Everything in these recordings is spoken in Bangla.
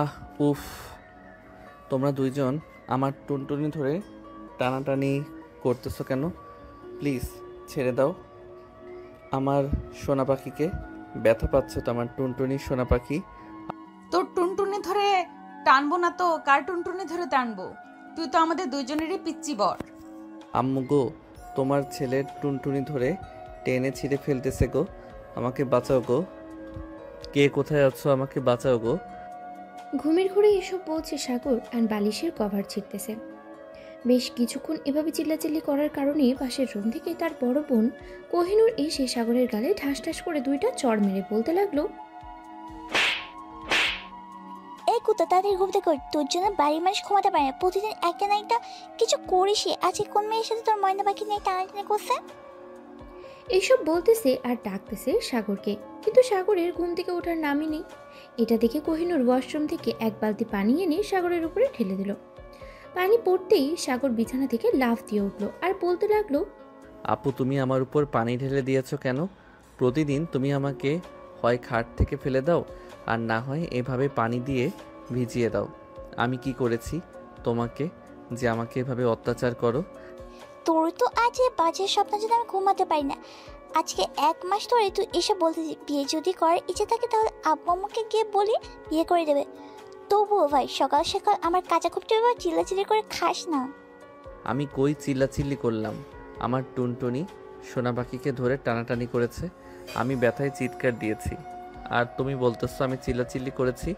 আহ উফ, তোমরা দুইজন আমার টুনটুনি ধরে টানাটানি করতেছো কেন? প্লিজ ছেড়ে দাও আমার সোনা পাখিকে। ব্যথা পাচ্ছে তো আমার টুনটুনি সোনা পাখি। তোর টুনটুনি ধরে টানবো না তো কার টুনটুনি ধরে টানবো? তুই তো আমাদের দুইজনেরই পিচ্চি বর। আম্মু গো, তোমার ছেলের টুনটুনি ধরে টেনে ছিঁড়ে ফেলতেছে গো। আমাকে বাঁচাও গো। কে কোথায় আছো? আমাকে বাঁচাও গো। ঘুমের ঘোরে এসব বলছে সাগর আর বালিশের কভার ছিঁড়তেছে। বেশ কিছুক্ষণ এভাবে চিল্লাচিল্লি করার কারণে পাশের রুম থেকে তার বড় বোন কোহিনূর এসে সাগরের গালে ঠাস ঠাস করে দুইটা চড় মেরে বলতে লাগলো, এই কুত্তা তাদের ঘুম থেকে ওঠ। তোর জন্য বাড়ির মানুষ ঘুমাতে পারে না, প্রতিদিন একটা না একটা কিছু করিসই। আজকে কোন মেয়ের সাথে তোর ময়না পাখি নিয়ে টানাটানি করছে? এইসব বলতেছে আর ডাকতেছে সাগরকে, কিন্তু সাগরের ঘুম থেকে ওঠার নামই নেই। এটা দেখে কোহিনূর ওয়াশরুম থেকে এক বালতি পানি এনে সাগরের উপরে ঢেলে দিল। পানি পড়তেই সাগর বিছানা থেকে লাফ দিয়ে উঠলো আর বলতে লাগলো, আপু, তুমি আমার উপর পানি ঢেলে দিয়েছো কেন? প্রতিদিন তুমি আমাকে হয় খাট থেকে ফেলে দাও, আর না হয় এভাবে পানি দিয়ে ভিজিয়ে দাও। আমি কি করেছি তোমাকে যে আমাকে এভাবে অত্যাচার করো? তোর তো আজ এই বাজে স্বপ্ন যদি আমি ঘুমাতে পারি না। আজকে 1 মাস ধরে তুই এসে বলতেছিস বিয়ে যদি করার ইচ্ছে থাকে তাহলে আব্বু আম্মুকে গিয়ে বলি বিয়ে করে দেবে। তবুও ভাই সকাল সকাল আমার কাঁচা খুপটে বা চিল্লাচিল্লি করে খাস না। আমি কই চিল্লাচিল্লি করলাম? আমার টুনটুনি সোনা পাখিকে ধরে টানাটানি করেছে, আমি ব্যথায় চিৎকার দিয়েছি, আর তুমি বলতেছো আমি চিল্লাচিল্লি করেছি?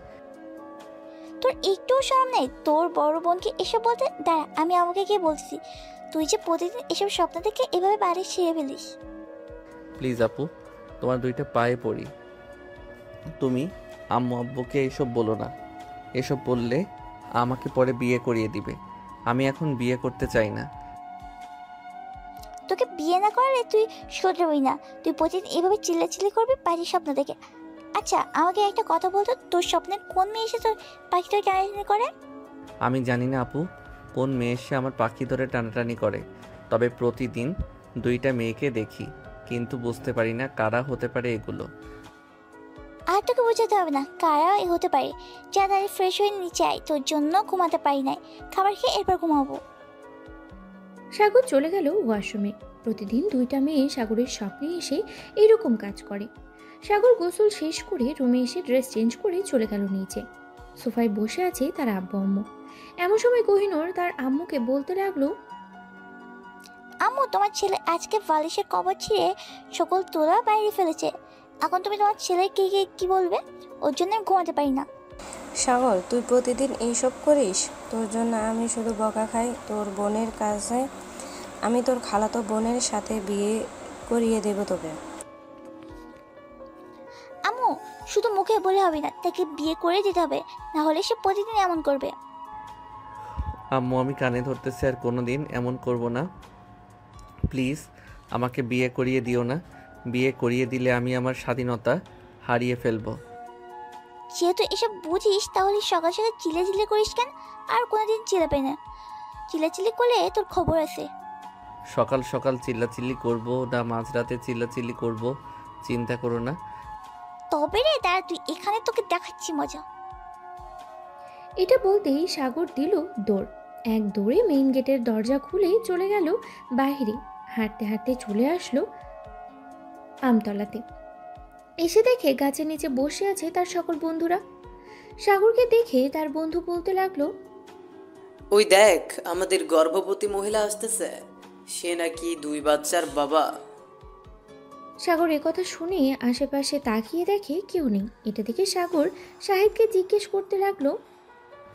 তোর একটুও শরম নেই তোর বড় বোনকে এসব বলতে? দাঁড়া, আমি আমাকে গিয়ে বলছি। তুই যে প্রতিদিন এসব স্বপ্ন থেকে এভাবে বাড়ি ছিঁড়ে ফেলিস। প্লিজ আপু, তোমার দুইটা পায়ে পড়ি। তুমি আম্মু আব্বুকে এসব বলো না। এসব বললে আমাকে পরে বিয়ে করিয়ে দিবে। আমি এখন বিয়ে করতে চাই না। তোকে বিয়ে না করলে তুই শোধরাবি না। তুই প্রতিদিন এভাবে চিল্লাচিল্লি করবি বাড়ির স্বপ্ন দেখে। আচ্ছা আমাকে একটা কথা বলতো, তোর স্বপ্নের কোন মেয়ে এসে তোর পাখি তোর টানাটানি করে? আমি জানি না আপু কোন মেয়ে এসে আমার পাখি ধরে টানাটানি করে, তবে প্রতিদিন দুইটা মেয়েকে দেখি, কিন্তু বুঝতে পারি না কারা হতে পারে এগুলো। আর তোকে বোঝাতে হবে না কারা এ হতে পারে। যা দাঁড়িয়ে ফ্রেশ হয়ে নিচে আয়, তোর জন্য ঘুমাতে পারি নাই। খাবার খেয়ে এরপর ঘুমাবো। সাগর চলে গেল ওয়াশরুমে। প্রতিদিন দুইটা মেয়ে সাগরের স্বপ্নে এসে এরকম কাজ করে। সাগর গোসল শেষ করে রুমে এসে ড্রেস চেঞ্জ করে চলে গেল নিচে। সোফায় বসে আছে তার আব্বু আম্মু। এমন সময় কোহিনূর তার আম্মুকে বলতে লাগলো, আম্মু, তোমার ছেলে আজকে বালিশের কভার ছিঁড়ে সকল তোলা বাইরে ফেলেছে। এখন তুমি তোমার ছেলেকে গিয়ে কি বলবে? ওর জন্য আমি ঘুমাতে পারি না। সাগর, তুই প্রতিদিন এইসব করিস? তোর জন্য আমি শুধু বকা খাই। তোর বোনের কাছে আমি তোর খালাতো বোনের সাথে বিয়ে করিয়ে দেব তোকে। আম্মু, শুধু মুখে বলে হবে না, তাকে বিয়ে করে দিতে হবে, না হলে সে প্রতিদিন এমন করবে। আম্মু, আমি কানে ধরতেছি, আর কোনোদিন এমন করব না। প্লিজ আমাকে বিয়ে করিয়ে দিও না। বিয়ে করিয়ে দিলে আমি আমার স্বাধীনতা হারিয়ে ফেলবো। যেহেতু এসব বুঝিস তাহলে সকাল সকাল চিল্লাচিল্লি করিস কেন? আর কোনোদিন চিল্লাবে না। চিল্লাচিল্লি করলে তোর খবর আছে। সকাল সকাল চিল্লাচিল্লি করব না মাঝরাতে চিল্লাচিল্লি করব চিন্তা করো না। তবে রে দাঁড়া, তুই এখানে, তোকে দেখাচ্ছি মজা। এটা বলতেই সাগর দিল দৌড়। এক দৌড়ে মেইন গেটের দরজা খুলে চলে গেল বাইরে। হাঁটতে হাঁটতে চলে আসলো আমতলাতে। এসে দেখে গাছের নিচে বসে আছে তার সকল বন্ধুরা। সাগরকে দেখে তার বন্ধু বলতে লাগলো, ওই দেখ, আমাদের গর্ভবতী মহিলা আসতেছে। সে নাকি 2 বাচ্চার বাবা। সাগর একথা শুনে আশেপাশে তাকিয়ে দেখে কেউ নেই। এটা দেখে সাগর শাহিদকে জিজ্ঞেস করতে লাগলো,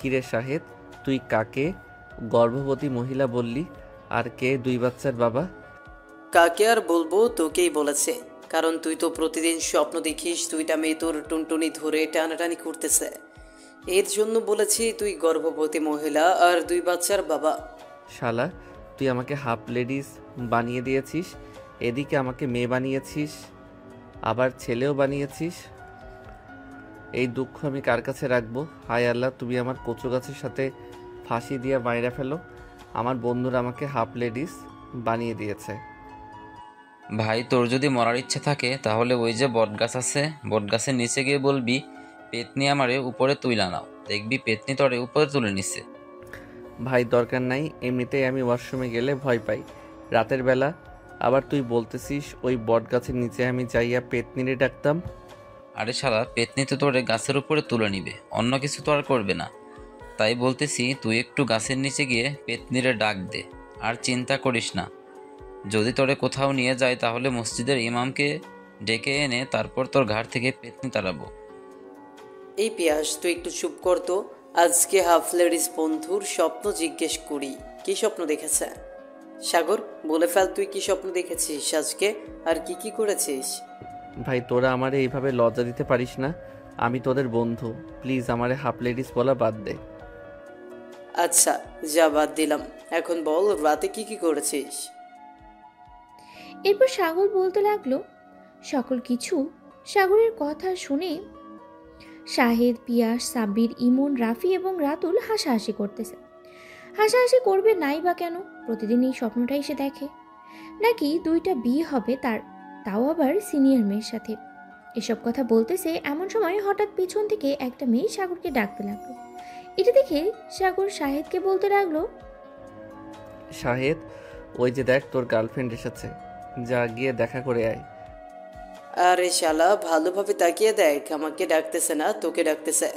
কিরে শাহেদ, তুই কাকে গর্ভবতী মহিলা বললি? আর কে 2 বাচ্চার বাবা? কাকে আর বলবো, তোকেই বলেছে। কারণ তুই তো প্রতিদিন স্বপ্ন দেখিস 2টা মেয়ে তোর টুনটুনি ধরে টানাটানি করতেছে। এর জন্য বলেছি তুই গর্ভবতী মহিলা আর 2 বাচ্চার বাবা। শালা, তুই আমাকে হাফ লেডিস বানিয়ে দিয়েছিস, এদিকে আমাকে মেয়ে বানিয়েছিস, আবার ছেলেও বানিয়েছিস। এই দুঃখ আমি কার কাছে রাখবো? হায় আল্লাহ, তুমি আমার কচু গাছের সাথে ফাঁসি দিয়ে মাইরা ফেলো। আমার বন্ধুরা আমাকে হাফ লেডিস বানিয়ে দিয়েছে। ভাই, তোর যদি মরার ইচ্ছে থাকে তাহলে ওই যে বটগাছ আছে, বটগাছের নিচে গিয়ে বলবি পেতনি আমারে উপরে তুইলা নাও, দেখবি পেতনি তরে উপরে তুলে নিচ্ছে। ভাই দরকার নাই, এমনিতেই আমি ওয়াশরুমে গেলে ভয় পাই রাতের বেলা। আবার তুই বলতেছিস ওই বট গাছের নিচে আমি যাইয়া পেতনিরে ডাকতাম? আরে শালা, পেতনি তো তোরে গাছের উপরে তুলে নিবে, অন্য কিছু তো আর করবে না। তাই বলতেছি তুই একটু গাছের নিচে গিয়ে পেতনিরে ডাক দে। আর চিন্তা করিস না, যদি তোরে কোথাও নিয়ে যায় তাহলে মসজিদের ইমামকে ডেকে এনে তারপর তোর ঘাড় থেকে পেতনি তাড়াবো। এই পিয়াস, তুই একটু চুপ কর তো। আজকে হাফ লেডিস বন্ধুর স্বপ্ন জিজ্ঞেস করি, কি স্বপ্ন দেখেছে? সাগর, বলে ফেল তুই কি স্বপ্ন দেখেছিস আজকে, আর কি কি করেছিস? ভাই তোরা আমারে এইভাবে লজ্জা দিতে পারিস না, আমি তোদের বন্ধু, প্লিজ আমারে হাফ লেডিস বলা বাদ দে। আচ্ছা, যা বাদ দিলাম, এখন বল রাতে কি কি করেছিস? এরপর সাগর বলতে লাগলো সকল কিছু। সাগরের কথা শুনে শাহেদ, পিয়াস, সাব্বির, ইমন, রাফি এবং রাতুল হাসাহাসি করতেছে। হাসাহাসি করবে নাই বা কেন? প্রতিদিন এই স্বপ্নটাই সে দেখে, নাকি দুইটা বিয়ে হবে তার, তাও আবার সিনিয়র মেয়ের সাথে। এসব কথা বলতেছে এমন সময় হঠাৎ পিছন থেকে একটা মেয়ে সাগরকে ডাকতে লাগলো। এটা দেখে সাগর শাহেদকে বলতে লাগলো, শাহেদ, ওই যে দেখ তোর গার্লফ্রেন্ড এসেছে, যা গিয়ে দেখা করে আয়। আরে শালা, ভালোভাবে তাকিয়ে দেখ, আমাকে ডাকতেছে না, তোকে ডাকতেছে।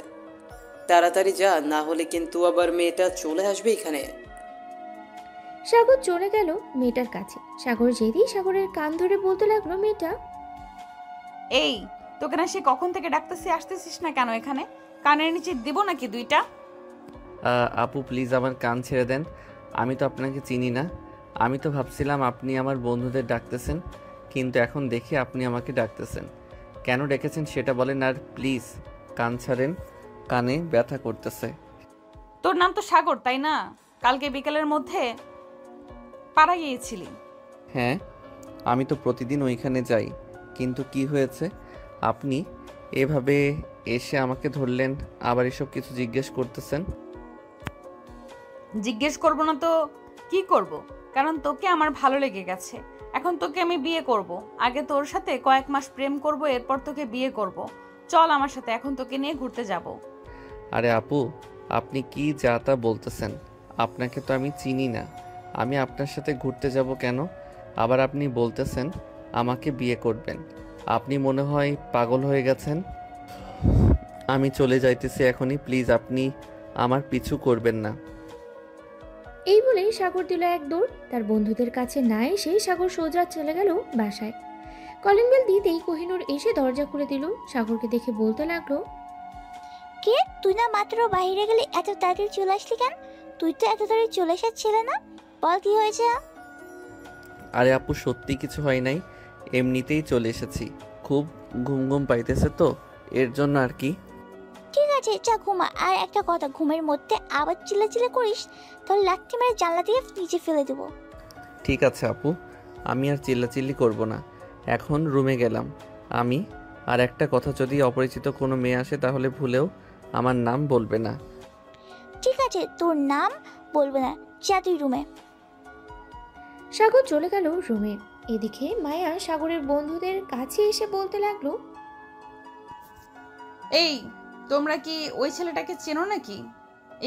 তাড়াতাড়ি যা, না হলে কিন্তু আবার মেয়েটা চলে আসবে এখানে। সাগর চলে গেল মেয়েটার কাছে। সাগর যেতেই সাগরের কান ধরে বলতে লাগলো মেয়েটা, এই, তোকে না সে কখন থেকে ডাকতেছি, আসতেছিস না কেন এখানে? কানের নিচে দিব নাকি দুইটা? আপু প্লিজ আমার কান ছেড়ে দেন, আমি তো আপনাকে চিনি না। আমি তো ভাবছিলাম আপনি আমার বন্ধুদের ডাকতেছেন, কিন্তু এখন দেখি আপনি আমাকে ডাকতেছেন। কেন ডেকেছেন সেটা বলেন, আর প্লিজ কান ছাড়েন, কানে ব্যথা করতেছে। তোর নাম তো সাগর, তাই না? কালকে বিকেলের মধ্যে পাড়া গিয়েছিলি। হ্যাঁ, আমি তো প্রতিদিন ওইখানে যাই, কিন্তু কি হয়েছে? আপনি এভাবে এসে আমাকে ধরলেন, আবার এসব কিছু জিজ্ঞেস করতেছেন। জিজ্ঞেস করব না তো কি করব? কারণ তোকে আমার ভালো লেগে গেছে। এখন তোকে আমি বিয়ে করব। আগে তোর সাথে কয়েক মাস প্রেম করব, এরপর তোকে বিয়ে করব। চল আমার সাথে, এখন তোকে নিয়ে ঘুরতে যাব। আরে আপু, আপনি কি যা তা বলতেছেন? আপনাকে তো আমি চিনি না, আমি আপনার সাথে ঘুরতে যাব কেন? আবার আপনি বলতেছেন আমাকে বিয়ে করবেন। আপনি মনে হয় পাগল হয়ে গেছেন। আমি চলে যাইতেছি এখনই, প্লিজ আপনি আমার পিছু করবেন না। এই বলে সাগর দিল এক দৌড়। তার বন্ধুদের কাছে না এসে সাগর সোজা চলে গেল বাসায়। কলিং বেল দিতেই কোহিনূর এসে দরজা খুলে দিল। সাগরকে দেখে বলতে লাগলো, কে, তুই না মাত্র বাইরে গেলি, এত তাড়াতাড়ি চলে আসলি কেন? তুই তো এত তাড়াতাড়ি চলে আসাচ্ছিলে না, বল কি হয়েছে? আরে আপু সত্যি কিছু হয় নাই, এমনিতেই চলে এসেছি, খুব ঘুম ঘুম পাইতেছে তো এর জন্য আর কি। ঠিক আছে, যা ঘুমা। আর একটা কথা, ঘুমের মধ্যে আবার চিল্লাচিল্লি করিস তাহলে লাঠি মেরে জানলা দিয়ে নিচে ফেলে দেবো। ঠিক আছে আপু, আমি আর চিল্লাচিল্লি করব না, এখন রুমে গেলাম আমি। আর একটা কথা, যদি অপরিচিত কোনো মেয়ে আসে তাহলে ভুলেও আমার নাম বলবে না। ঠিক আছে, তোর নাম বলবো না, যা তুই রুমে। সাগর চলে গেল রুমে। এদিকে মায়া সাগরের বন্ধুদের কাছে এসে বলতে লাগলো, এই, তোমরা কি ওই ছেলেটাকে চেনো নাকি?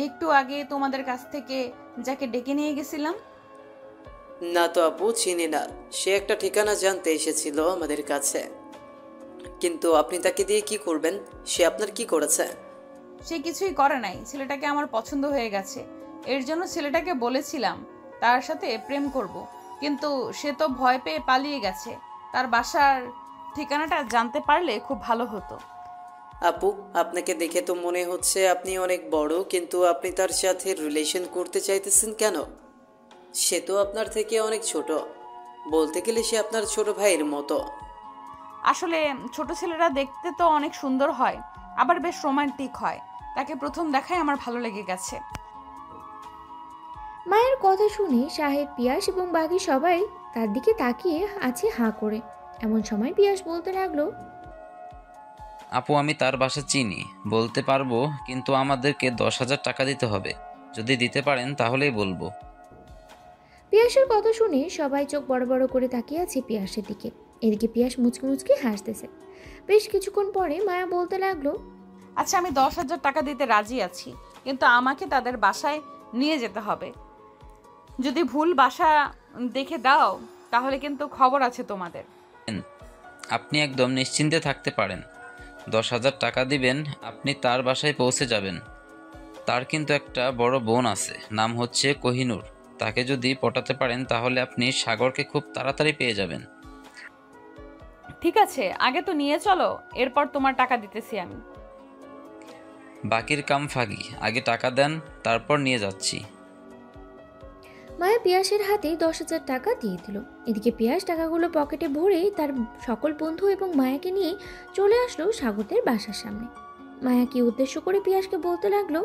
একটু আগে তোমাদের কাছ থেকে যাকে ডেকে নিয়ে গেছিলাম। না তো আপু, চিনি না। সে একটা ঠিকানা জানতে এসেছিল আমাদের কাছে, কিন্তু আপনি তাকে দিয়ে কি করবেন? সে আপনার কি করেছে? সে কিছুই করে নাই, ছেলেটাকে আমার পছন্দ হয়ে গেছে। এর জন্য ছেলেটাকে বলেছিলাম তার সাথে প্রেম করব, কিন্তু সে তো ভয় পেয়ে পালিয়ে গেছে। তার বাসার ঠিকানাটা জানতে পারলে খুব ভালো হতো। আপু, আপনাকে দেখে তো মনে হচ্ছে আপনি অনেক বড়, কিন্তু আপনি তার সাথে রিলেশন করতে চাইতেছেন কেন? সে তো আপনার থেকে অনেক ছোট, বলতে গেলে সে আপনার ছোট ভাইয়ের মতো। আসলে ছোট ছেলেরা দেখতে তো অনেক সুন্দর হয়, আবার বেশ রোমান্টিক হয়। তাকে প্রথম দেখায় আমার ভালো লেগে গেছে। মায়ের কথা শুনে শাহেদ, পিয়াস এবং বাকি সবাই তার দিকে তাকিয়ে আছে হাঁ করে। এমন সময় পিয়াস বলতে লাগলো, আপু আমি তার বাসা চিনি, বলতে পারবো, কিন্তু আমাদেরকে 10,000 টাকা দিতে হবে। যদি দিতে পারেন তাহলেই বলবো। পিয়াসের কথা শুনে সবাই চোখ বড় বড় করে তাকিয়ে আছে পিয়াসের দিকে। এদিকে পিয়াস মুচকি মুচকি হাসতেছে। বেশ কিছুক্ষণ পরে মায়া বলতে লাগলো, আচ্ছা, আমি 10,000 টাকা দিতে রাজি আছি, কিন্তু আমাকে তাদের বাসায় নিয়ে যেতে হবে। যদি ভুল বাসা দেখে দাও তাহলে কিন্তু খবর আছে তোমাদের। আপনি একদম নিশ্চিন্তে থাকতে পারেন। 10,000 টাকা দিবেন, আপনি তার বাসায় পৌঁছে যাবেন। তার কিন্তু একটা বড় বোন আছে, নাম হচ্ছে কোহিনূর। তাকে যদি পটাতে পারেন তাহলে আপনি সাগরকে খুব তাড়াতাড়ি পেয়ে যাবেন। ঠিক আছে, আগে তো নিয়ে চলো, এরপর তোমার টাকা দিতেছি আমি। বাকির কাম ফাগি, আগে টাকা দেন, তারপর নিয়ে যাচ্ছি। মায়া পিয়াসের হাতে 10,000 টাকা দিয়ে দিল। এদিকে পিয়াস টাকাগুলো পকেটে ভরে তার সকল বন্ধু এবং মায়াকে নিয়ে চলে আসলো সাগরদের বাসার সামনে। মায়া কি উদ্দেশ্য করে পিয়াসকে বলতে লাগলো,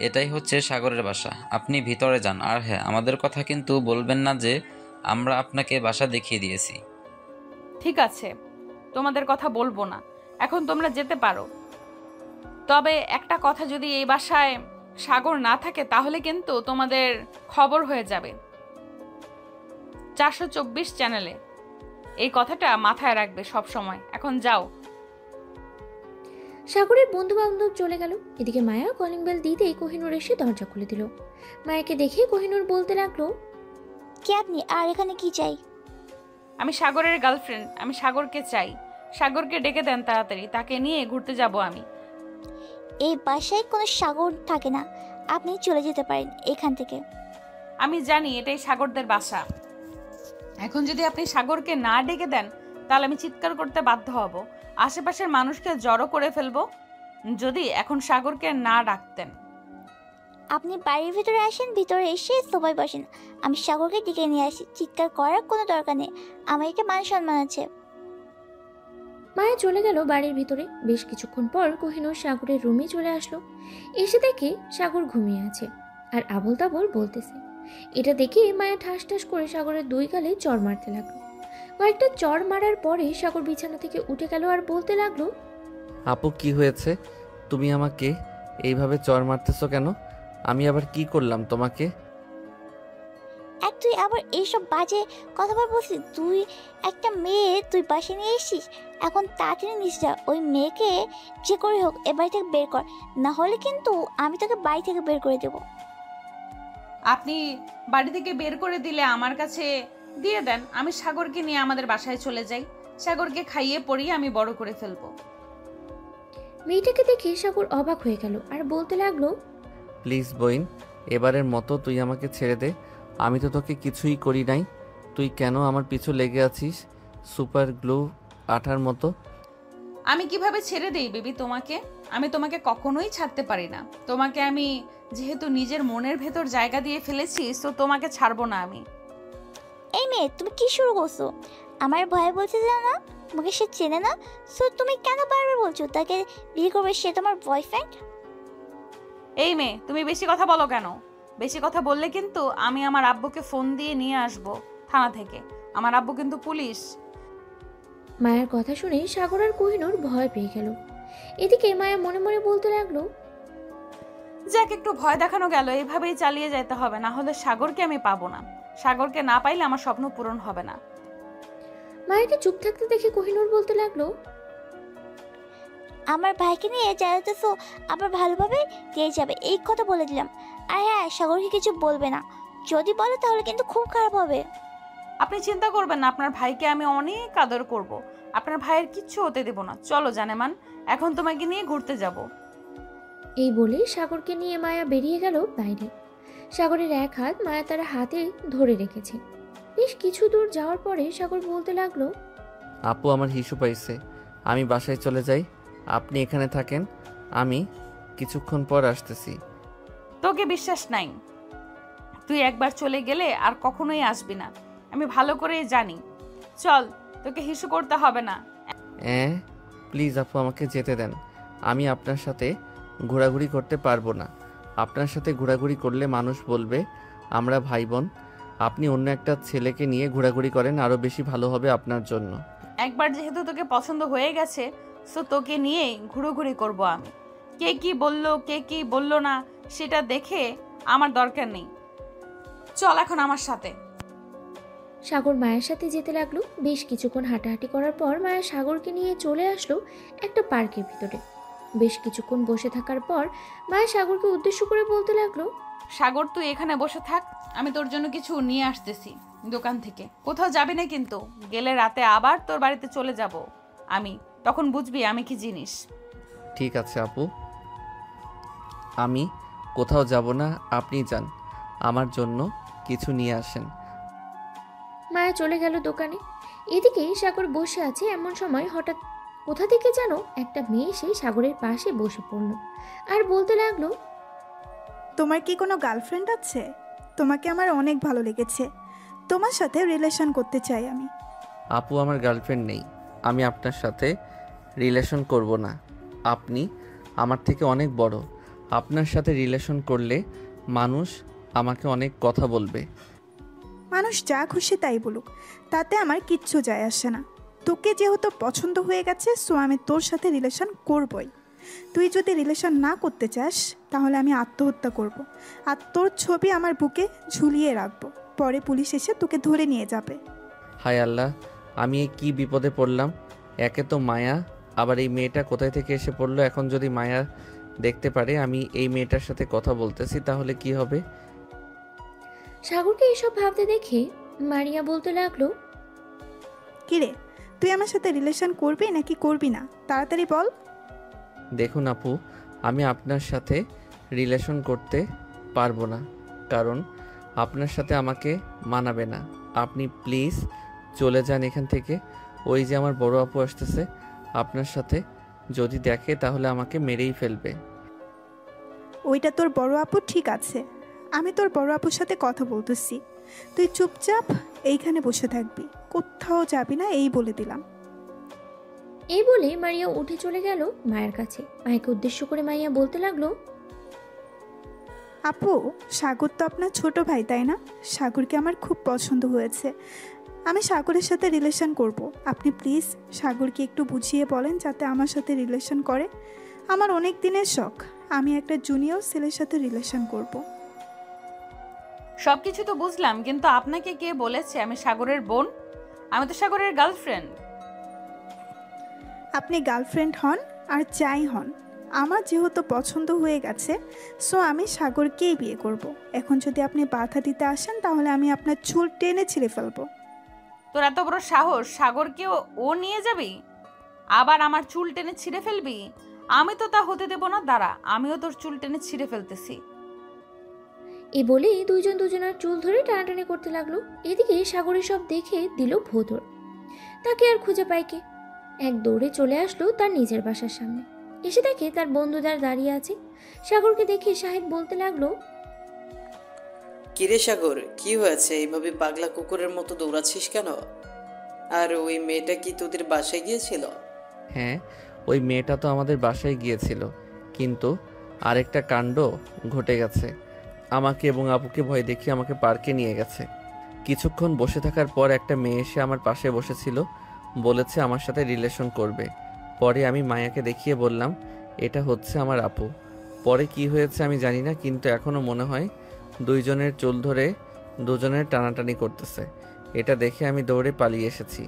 এটাই হচ্ছে সাগরের বাসা, আপনি ভিতরে যান। আর হ্যাঁ, আমাদের কথা কিন্তু বলবেন না যে আমরা আপনাকে বাসা দেখিয়ে দিয়েছি। ঠিক আছে, তোমাদের কথা বলবো না, এখন তোমরা যেতে পারো। তবে একটা কথা, যদি এই বাসায় সাগর না থাকে তাহলে কিন্তু তোমাদের খবর হয়ে যাবে 424 চ্যানেলে। এই কথাটা মাথায় রাখবে সব সময়। এখন যাও। সাগরের বন্ধু বান্ধব চলে গেল। এদিকে মায়া কলিং বেল দিতেই কোহিনূর এসে দরজা খুলে দিল। মায়াকে দেখে কোহিনূর বলতে লাগলো, কে আপনি আর এখানে কি চাই? আমি সাগরের গার্লফ্রেন্ড, আমি সাগরকে চাই। সাগরকে ডেকে দেন তাড়াতাড়ি, তাকে নিয়ে ঘুরতে যাব আমি। এই বাসায় কোনো সাগর থাকে না, আপনি চলে যেতে পারেন এখান থেকে। আমি জানি এটাই সাগরদের বাসা। এখন যদি আপনি সাগরকে না ডেকে দেন তাহলে আমি চিৎকার করতে বাধ্য হব, আশেপাশের মানুষকে জড়ো করে ফেলবো। যদি এখন সাগরকে না ডাকতেন। আপনি বাড়ির ভিতরে আসেন, ভিতরে এসে সবাই বসেন, আমি সাগরকে ডেকে নিয়ে আসি। চিৎকার করার কোনো দরকার নেই, আমার একটা মান সম্মান আছে। মায়া চলে গেল বাড়ির ভিতরে। বেশ কিছুক্ষণ পর কোহিনূর সাগরের রুমে চলে আসলো। এসে দেখে সাগর ঘুমিয়ে আছে আর আবোল তাবোল বলতেছে। এটা দেখে মায়া ঠাস ঠাস করে সাগরের 2 গালে চড় মারতে লাগলো। কয়েকটা চড় মারার পরে সাগর বিছানা থেকে উঠে গেল আর বলতে লাগলো, আপু কি হয়েছে? তুমি আমাকে এইভাবে চড় মারতেছো কেন? আমি আবার কি করলাম তোমাকে? তুই আবার এইসব বাজে কথা বলছিস? তুই একটা মেয়ে, তুই বাসে নিয়ে এসছিস, এখন তাড়াতাড়ি নিস যা। ওই মেয়েকে যে করে হোক এ বাড়ি থেকে বের কর, না হলে কিন্তু আমি তোকে বাড়ি থেকে বের করে দেবো। আপনি বাড়ি থেকে বের করে দিলে আমার কাছে দিয়ে দেন, আমি সাগরকে নিয়ে আমাদের বাসায় চলে যাই। সাগরকে খাইয়ে পরিয়ে আমি বড় করে ফেলবো। মেয়েটাকে দেখে সাগর অবাক হয়ে গেল আর বলতে লাগলো, প্লিজ বইন, এবারের মতো তুই আমাকে ছেড়ে দে। আমি তো তোকে কিছুই করি নাই। তুই কেন আমার পিছু লেগে আছিস সুপার গ্লু আঠার মতো? আমি কিভাবে ছেড়ে দেই বেবি তোমাকে? আমি তোমাকে কখনোই ছাড়তে পারি না। তোমাকে আমি যেহেতু নিজের মনের ভেতর জায়গা দিয়ে ফেলেছি, তো তোমাকে ছাড়বো না আমি। এই মেয়ে, তুমি কি শুরু করছো? আমার ভয়ে বলছে যে না, তোমাকে সে চেনে না, সো তুমি কেন বারবার বলছো তাকে বিয়ে করবে, সে তোমার বয়ফ্রেন্ড? এই মেয়ে, তুমি বেশি কথা বলো কেন? বেশি কথা বললে কিন্তু আমি আমার আব্বুকে ফোন দিয়ে নিয়ে আসবো থানা থেকে। আমার আব্বু কিন্তু পুলিশ। মায়ের কথা শুনে সাগর আর কোহিনূর ভয় পেয়ে গেল। এদিকে মায়া মনে মনে বলতে লাগলো, যাক, একটু ভয় দেখানো গেল, এভাবেই চালিয়ে যেতে হবে, না হলে সাগরকে আমি পাবো না। সাগরকে না পাইলে আমার স্বপ্ন পূরণ হবে না। মায়াকে চুপ থাকতে দেখে কোহিনূর বলতে লাগলো, আমার ভাইকে নিয়ে চালাতেছো, আবার ভালোভাবে দিয়ে যাবে, এই কথা বলে দিলাম। আর হ্যাঁ, সাগরকে কিছু বলবে না, যদি বলে তাহলে কিন্তু খুব খারাপ হবে। আপনি চিন্তা করবেন না, আপনার ভাইকে আমি অনেক আদর করব। আপনার ভাইয়ের কিচ্ছু হতে দেব না। চলো জানেমান, এখন তোমাকে নিয়ে ঘুরতে যাব। এই বলে সাগরকে নিয়ে মায়া বেরিয়ে গেল বাইরে। সাগরের এক হাত মায়া তার হাতে ধরে রেখেছে। বেশ কিছু দূর যাওয়ার পরে সাগর বলতে লাগলো, আপু আমার হিসু পাইছে, আমি বাসায় চলে যাই। আপনি এখানে থাকেন, আমি কিছুক্ষণ পর আসতেছি। তোকে বিশ্বাস নাই, তুই একবার চলে গেলে আর কখনোই আসবি না, আমি ভালো করেই জানি। চল, তোকে হিসু করতে হবে না। প্লিজ আপু আমাকে যেতে দেন। আমি আপনার সাথে ঘোরাঘুরি করতে পারবো না। আপনার সাথে ঘোরাঘুরি করলে মানুষ বলবে আমরা ভাই বোন। আপনি অন্য একটা ছেলেকে নিয়ে ঘোরাঘুরি করেন, আরও বেশি ভালো হবে আপনার জন্য। একবার যেহেতু তোকে পছন্দ হয়ে গেছে, সো তোকে নিয়েই ঘুরোঘুরি করব আমি। কে কি বললো কে কি বললো না সেটা দেখে আমার দরকার নেই। চল এখন আমার সাথে। সাগর মায়ের সাথে যেতে লাগলো। বেশ কিছুক্ষণ হাঁটাহাঁটি করার পর মায়া সাগরকে নিয়ে চলে আসলো একটা পার্কের ভিতরে। বেশ কিছুক্ষণ বসে থাকার পর মায়া সাগরকে উদ্দেশ্য করে বলতে লাগলো, সাগর, তুই এখানে বসে থাক, আমি তোর জন্য কিছু নিয়ে আসতেছি দোকান থেকে। কোথাও যাবি না কিন্তু, গেলে রাতে আবার তোর বাড়িতে চলে যাব আমি, তখন বুঝবি আমি কি জিনিস। ঠিক আছে আপু, আমি কোথাও যাব না, আপনি যান, আমার জন্য কিছু নিয়ে আসেন। মায়া চলে গেল দোকানে। এদিকে সাগর বসে আছে, এমন সময় হঠাৎ কোথা থেকে যেন একটা মেয়ে এসে সাগরের পাশে বসে পড়ল আর বলতে লাগলো, তোমার কি কোনো গার্লফ্রেন্ড আছে? তোমাকে আমার অনেক ভালো লেগেছে, তোমার সাথে রিলেশন করতে চাই আমি। আপু, আমার গার্লফ্রেন্ড নেই, আমি আপনার সাথে রিলেশন করব না। আপনি আমার থেকে অনেক বড়, আপনার সাথে রিলেশন করলে মানুষ আমাকে অনেক কথা বলবে। মানুষ যা খুশি তাই বলুক, তাতে আমার কিচ্ছু যায় আসে না। তোকে যেহেতু পছন্দ হয়ে গেছে, সো আমি তোর সাথে রিলেশন করবই। তুই যদি রিলেশন না করতে চাস তাহলে আমি আত্মহত্যা করব, আর তোর ছবি আমার বুকে ঝুলিয়ে রাখবো, পরে পুলিশ এসে তোকে ধরে নিয়ে যাবে। হায় আল্লাহ, আমি এই কী বিপদে পড়লাম। একে তো মায়া, আবার এই মেয়েটা কোথায় থেকে এসে পড়লো। এখন যদি মায়া দেখতে পারে আমি এই মেয়েটার সাথে কথা বলতেছি তাহলে কি হবে? সাগরকে এসব ভাবতে দেখে মারিয়া বলতে লাগলো, কিরে, তুই আমার সাথে রিলেশন করবি নাকি করবি না? তাড়াতাড়ি বল। দেখুন আপু, আমি আপনার সাথে রিলেশন করতে পারবো না, কারণ আপনার সাথে আমাকে মানাবে না। আপনি প্লিজ চলে যান এখান থেকে। ওই যে আমার বড় আপু আসতেছে, আপনার সাথে যদি দেখে তাহলে আমাকে মেরেই ফেলবে। ওইটা তোর বড় আপু? ঠিক আছে, আমি তোর বড় আপুর সাথে কথা বলতেছি, তুই চুপচাপ এইখানে বসে থাকবি, কোথাও যাবি না, এই বলে দিলাম। এই বলে মারিয়া উঠে চলে গেল মায়ের কাছে। মায়াকে উদ্দেশ্য করে মাইয়া বলতে লাগলো, আপু, সাগর তো আপনার ছোট ভাই, তাই না? সাগরকে আমার খুব পছন্দ হয়েছে, আমি সাগরের সাথে রিলেশন করব। আপনি প্লিজ সাগরকে একটু বুঝিয়ে বলেন যাতে আমার সাথে রিলেশন করে। আমার অনেক দিনের শখ, আমি একটা জুনিয়র ছেলের সাথে রিলেশন করব। সবকিছু তো বুঝলাম, কিন্তু আপনাকে কে বলেছে আমি সাগরের বোন? আমি তো সাগরের গার্লফ্রেন্ড। আপনি গার্লফ্রেন্ড হন আর যাই হন, আমার যেহেতু পছন্দ হয়ে গেছে, সো আমি সাগরকেই বিয়ে করব। এখন যদি আপনি বাধা দিতে আসেন তাহলে আমি আপনার চুল টেনে ছিঁড়ে ফেলবো। তোর এত বড় সাহস, সাগরকে ও নিয়ে যাবি, আবার আমার চুল টেনে ছিঁড়ে ফেলবি? আমি তো তা হতে দেব না, দাঁড়া, আমিও তোর চুল টেনে ছিঁড়ে ফেলতেছি। এই বলে দুইজন দুজনের চুল ধরে টানাটানি করতে লাগলো। এদিকে সাগরের সব দেখে দিল ভোঁদর। তাকে আর খুঁজে পায় কে? এক দৌড়ে চলে আসলো তার নিজের বাসার সামনে। এসে দেখে তার বন্ধুদার দাঁড়িয়ে আছে। সাগরকে দেখে শাহেদ বলতে লাগলো, কিরে সাগর, কি হয়েছে? এইভাবে পাগলা কুকুরের মতো দৌড়াচ্ছিস কেন? আর ওই মেয়েটা কি তোদের বাসায় গিয়েছিল? হ্যাঁ, ওই মেয়েটা তো আমাদের বাসায় গিয়েছিল, কিন্তু আরেকটা কাণ্ড ঘটে গেছে। আমাকে এবং আপুকে ভয় দেখিয়ে আমাকে পার্কে নিয়ে গেছে। কিছুক্ষণ বসে থাকার পর একটা মেয়ে এসে আমার পাশে বসেছিল, বলেছে আমার সাথে রিলেশন করবে। পরে আমি মায়াকে দেখিয়ে বললাম এটা হচ্ছে আমার আপু। পরে কি হয়েছে আমি জানি না, কিন্তু এখনও মনে হয় দুইজনের চুল ধরে দুজনের টানাটানি করতেছে। এটা দেখে আমি দৌড়ে পালিয়ে এসেছি।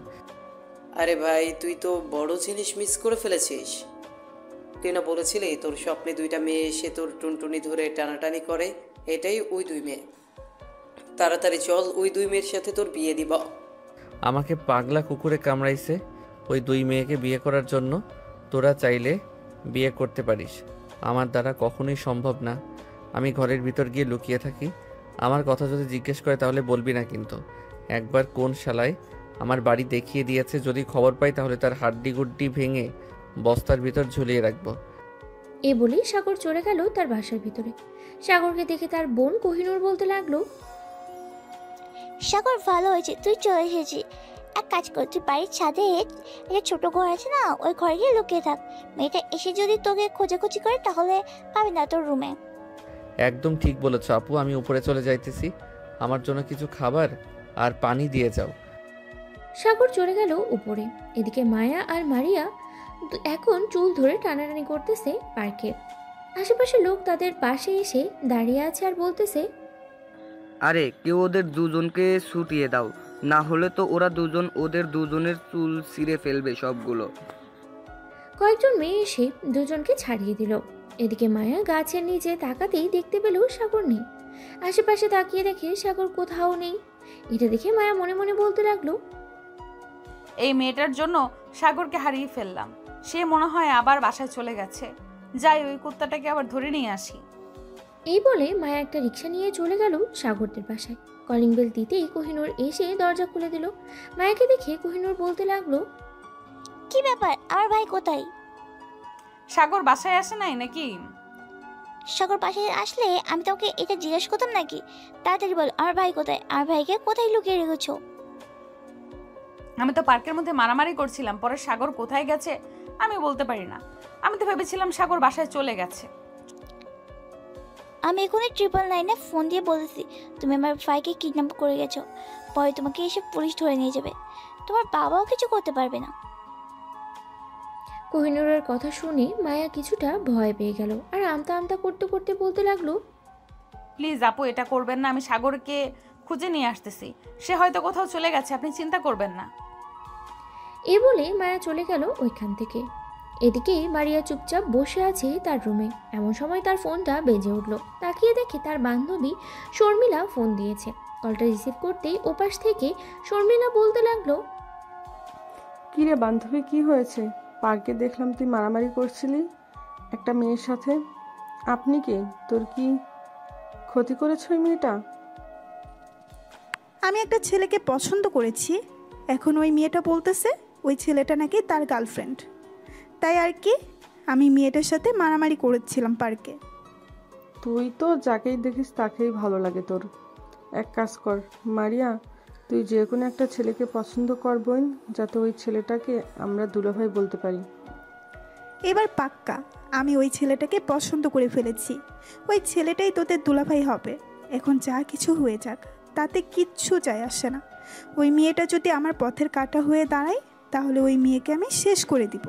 আরে ভাই, তুই তো বড় জিনিস মিস করে ফেলেছিস। তুই না বলেছিলি তোর স্বপ্নে দুইটা মেয়ে এসে তোর টুনটুনি ধরে টানাটানি করে? এটাই ওই দুই মেয়ে। তাড়াতাড়ি চল, ওই দুই মেয়ের সাথে তোর বিয়ে দিব। আমাকে পাগলা কুকুরে কামড়াইছে ওই দুই মেয়েকে বিয়ে করার জন্য। তোরা চাইলে বিয়ে করতে পারিস, আমার দ্বারা কখনোই সম্ভব না। আমি ঘরের ভিতর গিয়ে লুকিয়ে থাকি। আমার কথা যদি জিজ্ঞেস করে তাহলে বলবি না কিন্তু। একবার কোন শালায় আমার বাড়ি দেখিয়ে দিয়েছে, যদি খবর পাই তাহলে তার হাড্ডি গুড্ডি ভেঙে বস্তার ভিতর ঝুলিয়ে রাখবো। এ বলেই সাগর চলে গেল তার বাসার ভিতরে। সাগরকে দেখে তার বোন কোহিনূর বলতে লাগলো, সাগর, ভালো হয়েছে তুই চলে এসেছি। এক কাজ কর, তুই বাড়ির ছাদে একটা ছোট ঘর আছে না, ওই ঘরে গিয়ে লুকিয়ে থাক। মেয়েটা এসে যদি তোকে খোঁজাখুঁজি করে তাহলে পাবি না তোর রুমে। একদম ঠিক বলেছ আপু, আমি উপরে চলে যাইতেছি। আমার জন্য কিছু খাবার আর পানি দিয়ে যাও। সাগর চলে গেল উপরে। এদিকে মায়া আর মারিয়া এখন চুল ধরে টানাটানি করতেছে পার্কে। আশেপাশে লোক তাদের পাশে এসে দাঁড়িয়ে আছে আর বলতেছে, আরে কেউ ওদের দুজনকে ছুটিয়ে দাও, না হলে তো ওরা দুজন ওদের দুজনের চুল ছিঁড়ে ফেলবে সবগুলো। কয়েকজন মেয়ে এসে দুজনকে ছাড়িয়ে দিল। এদিকে মায়া গাছের নিচে তাকাতেই দেখতে পেল সাগর নেই। আশেপাশে তাকিয়ে দেখে সাগর কোথাও নেই। এটা দেখে মায়া মনে মনে বলতে লাগলো, এই মেয়েটার জন্য সাগরকে হারিয়ে ফেললাম। সে মনে হয় আবার বাসায় চলে গেছে। যাই, ওই কুত্তাটাকে আবার ধরে নিয়ে আসি। এই বলে মায়া একটা রিক্সা নিয়ে চলে গেল সাগরদের বাসায়। কলিং বেল দিতেই কোহিনূর এসে দরজা খুলে দিল। মায়াকে দেখে কোহিনূর বলতে লাগলো, কি ব্যাপার, আমার ভাই কোথায়? সাগর বাসায় আসে নাই নাকি? সাগর পাশে আসলে আমি তোকে এটা জিজ্ঞেস করতাম নাকি? তাড়াতাড়ি বল, আমার ভাই কোথায়? আমার ভাইকে কোথায় লুকিয়ে রেখেছো? আমি তো পার্কের মধ্যে মারামারি করছিলাম, পরে সাগর কোথায় গেছে আমি বলতে পারি না। আমি তো ভেবেছিলাম সাগর বাসায় চলে গেছে। আমি এখনই 999-এ ফোন দিয়ে বলেছি তুমি আমার ভাইকে কিডন্যাপ করে গেছো। পরে তোমাকে এসে পুলিশ ধরে নিয়ে যাবে। তোমার বাবাও কিছু করতে পারবে না। কোহিনূরের কথা শুনে মায়া কিছুটা ভয় পেয়ে গেল আর আমতা আমতা করতে করতে বলতে লাগলো, প্লিজ আপু, এটা করবেন না। আমি সাগরকে খুঁজে নিয়ে আসতেছি। সে হয়তো কোথাও চলে গেছে, আপনি চিন্তা করবেন না। এ বলে মায়া চলে গেল ওইখান থেকে। এদিকে মারিয়া চুপচাপ বসে আছে তার রুমে। এমন সময় তার ফোনটা বেজে উঠল। তাকিয়ে দেখে তার বান্ধবী শর্মিলা ফোন দিয়েছে। কলটা রিসিভ করতেই ওপাশ থেকে শর্মিলা বলতে লাগলো, কি রে বান্ধবী, কি হয়েছে? পার্কে দেখলাম তুই মারামারি করছিলি একটা মেয়ের সাথে। আপনি কে? তোর কি ক্ষতি করেছে ওই মেয়েটা? আমি একটা ছেলেকে পছন্দ করেছি। এখন ওই মেয়েটা বলতেছে ওই ছেলেটা নাকি তার গার্লফ্রেন্ড। তাই আর কি, আমি মেয়েটার সাথে মারামারি করেছিলাম পার্কে। তুই তো যাকেই দেখিস তাকেই ভালো লাগে তোর। এক কাজ কর মারিয়া, তুই যে কোনো একটা ছেলেকে পছন্দ কর বোন, যাতে ওই ছেলেটাকে আমরা দুলাভাই বলতে পারি। এবার পাক্কা আমি ওই ছেলেটাকে পছন্দ করে ফেলেছি। ওই ছেলেটাই তোদের দুলাভাই হবে। এখন যা কিছু হয়ে যাক, তাতে কিচ্ছু যায় আসে না। ওই মেয়েটা যদি আমার পথের কাঁটা হয়ে দাঁড়ায়, তাহলে ওই মেয়েকে আমি শেষ করে দিব।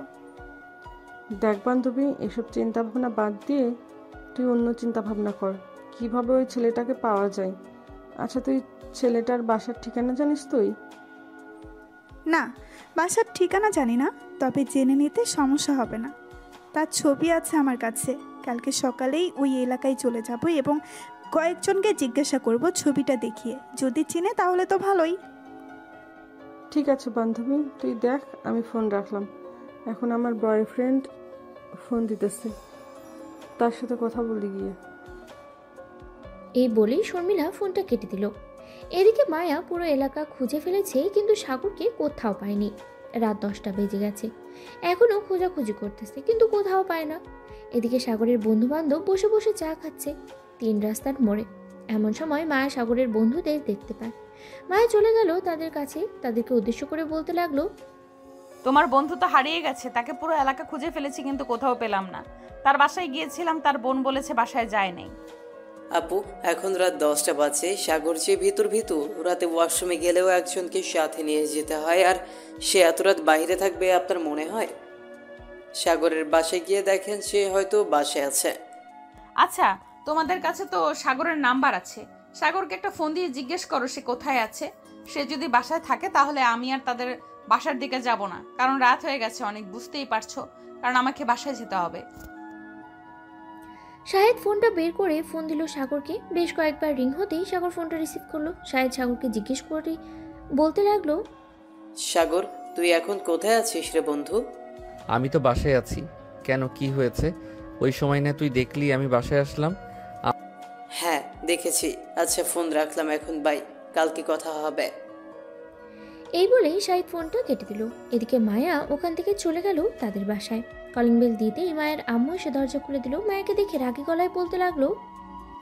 দেখ বান্ধবী, এসব চিন্তা ভাবনা বাদ দিয়ে তুই অন্য চিন্তা ভাবনা কর, কিভাবে ওই ছেলেটাকে পাওয়া যায়। আচ্ছা, তুই ছেলেটার বাসার ঠিকানা জানিস? তুই না, বাসার ঠিকানা জানি না, তবে জেনে নিতে সমস্যা হবে না। তার ছবি আছে আমার কাছে। কালকে সকালেই ওই এলাকায় চলে যাব এবং কয়েকজনকে জিজ্ঞাসা করব ছবিটা দেখিয়ে। যদি চিনে তাহলে তো ভালোই। ঠিক আছে বান্ধবী, তুই দেখ, আমি ফোন রাখলাম। এখন আমার বয়ফ্রেন্ড ফোন দিতেছে, তার সাথে কথা বলি গিয়ে। এই বলেই শর্মিলা ফোনটা কেটে দিল। এদিকে মায়া পুরো এলাকা খুঁজে ফেলেছে, কিন্তু সাগরকে কোথাও পায়নি। রাত 10টা বেজে গেছে। এখনও খোঁজাখুঁজি করতেছে, কিন্তু কোথাও পায় না। এদিকে সাগরের বন্ধু বান্ধব বসে বসে চা খাচ্ছে 3 রাস্তার মোড়ে। এমন সময় মায়া সাগরের বন্ধুদের দেখতে পায়। মায়া চলে গেল তাদের কাছে। তাদেরকে উদ্দেশ্য করে বলতে লাগলো, তোমার বন্ধু তো হারিয়ে গেছে। তাকে পুরো এলাকা খুঁজে ফেলেছি, কিন্তু কোথাও পেলাম না। তার বাসায় গিয়েছিলাম, তার বোন বলেছে বাসায় যায় নাই। আপু, এখন রাত 10টা বাজে। সাগর যে ভিতর রাতে ওয়াশরুমে গেলেও একজনকে সাথে নিয়ে যেতে হয়, আর সে এত রাত বাইরে থাকবে আপনার মনে হয়? সাগরের বাসায় গিয়ে দেখেন সে হয়তো বাসায় আছে। আচ্ছা, তোমাদের কাছে তো সাগরের নাম্বার আছে। সাগরকে একটা ফোন দিয়ে জিজ্ঞেস করো সে কোথায় আছে। সে যদি বাসায় থাকে তাহলে আমি আর তাদের বাসার দিকে যাব না, কারণ রাত হয়ে গেছে অনেক, বুঝতেই পারছো, কারণ আমাকে বাসায় যেতে হবে। শাহেদ ফোনটা বের করে ফোন দিল সাগরকে। বেশ কয়েকবার রিং হতেই সাগর ফোনটা রিসিভ করলো। শাহেদ সাগরকে জিজ্ঞেস করে বলতে লাগলো, সাগর, তুই এখন কোথায় আছিস রে বন্ধু? আমি তো বাসায় আছি। কেন, কি হয়েছে? ওই সময় না তুই দেখলি আমি বাসায় আসলাম? হ্যাঁ দেখেছি। আচ্ছা ফোন রাখলাম এখন, বাই, কালকে কথা হবে। এই বলেই শাহিদ ফোনটা কেটে দিল। এদিকে মায়া ওখান থেকে চলে গেল তাদের বাসায়। কলিং বেল দিতেই মায়ের আম্মু এসে দরজা খুলে দিল। মায়াকে দেখে রাগী গলায় বলতে লাগলো,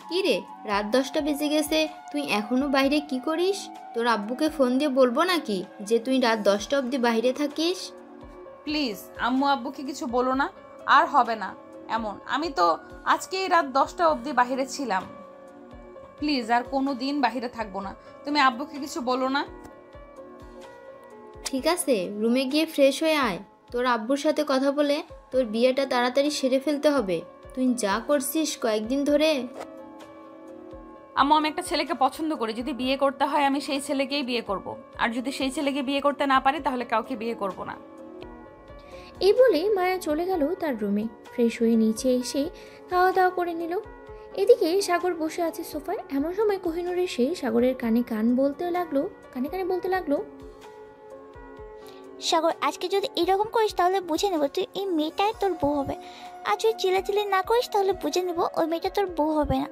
কি রে, রাত 10টা বেজে গেছে, তুই এখনো বাইরে কি করিস? তোর আব্বুকে ফোন দিয়ে বলবো নাকি যে তুই রাত 10টা অবধি বাইরে থাকিস? প্লিজ আম্মু আব্বুকে কিছু বলো না, আর হবে না এমন। আমি তো আজকেই রাত 10টা অবধি বাইরে ছিলাম। প্লিজ আর কোনো দিন বাইরে থাকবো না। তুমি আব্বুকে কিছু বলো না। ঠিক আছে, রুমে গিয়ে ফ্রেশ হয়ে আয়। তোর আব্বুর সাথে কথা বলে তোর বিয়েটা তাড়াতাড়ি সেরে ফেলতে হবে। তুই যা করছিস কয়েকদিন ধরে। আম্মু, আমি একটা ছেলেকে পছন্দ করি। যদি বিয়ে করতে হয় আমি সেই ছেলেকেই বিয়ে করব। আর যদি সেই ছেলেকে বিয়ে করতে না পারি তাহলে কাউকে বিয়ে করব না। এই বলে মায়া চলে গেল তার রুমে। ফ্রেশ হয়ে নিচে এসে খাওয়া দাওয়া করে নিল। এদিকে সাগর বসে আছে সোফায়। এমন সময় কোহিনূর এসে সাগরের কানে কানে বলতে লাগলো, সাগর, আজকে যদি এরকম করিস তাহলে বুঝে নেব তুই এই মেয়েটাই তোর বউ হবে। আর যদি চিল্লাচিল্লি না করিস তাহলে বুঝে নেব ওই মেয়েটা তোর বউ হবে না।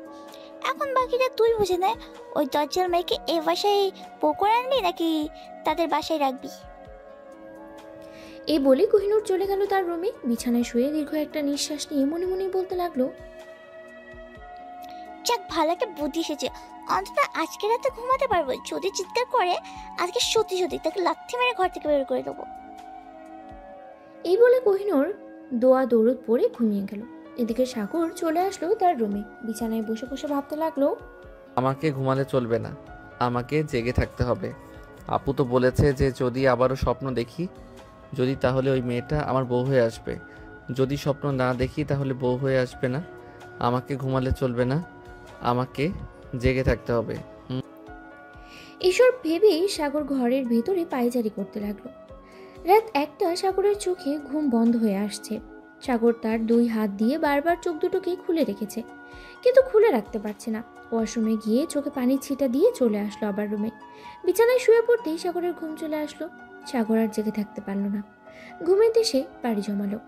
এখন বাকিটা তুই বুঝে নে, ওই দরজার মেয়েকে এ বাসায় বউ করে আনবি নাকি তাদের বাসায় রাখবি। এই বলে কোহিনূর চলে গেল তার রুমে। বিছানায় শুয়ে দীর্ঘ একটা নিঃশ্বাস নিয়ে মনে মনে বলতে লাগলো, যাক, ভালো একটা বুদ্ধি এসেছে। অন্তত আজকে রাতে ঘুমাতে পারবো। যদি চিৎকার করে আজকে সত্যি সত্যি তাকে লাথি মেরে ঘর থেকে বের করে দেবো। এই বলে কোহিনূর দোয়া দৌড় পরে ঘুমিয়ে গেল। এদিকে সাগর চলে আসলো তার রুমে। বিছানায় বসে বসে ভাবতে লাগলো, আমাকে ঘুমালে চলবে না, আমাকে জেগে থাকতে হবে। আপু তো বলেছে যে যদি আবারও স্বপ্ন দেখি, যদি তাহলে ওই মেয়েটা আমার বউ হয়ে আসবে। যদি স্বপ্ন না দেখি তাহলে বউ হয়ে আসবে না। আমাকে ঘুমালে চলবে না, আমাকে জেগে থাকতে হবে। এসব ভেবেই সাগর ঘরের ভেতরে পায়চারি করতে লাগলো। রাত 1টা। সাগরের চোখে ঘুম বন্ধ হয়ে আসছে। সাগর তার 2 হাত দিয়ে বারবার চোখ দুটোকে খুলে রেখেছে, কিন্তু খুলে রাখতে পারছে না। ওয়াশরুমে গিয়ে চোখে পানির ছিটা দিয়ে চলে আসলো আবার রুমে। বিছানায় শুয়ে পড়তেই সাগরের ঘুম চলে আসলো। সাগর আর জেগে থাকতে পারল না। ঘুমের দেশে পাড়ি জমালো।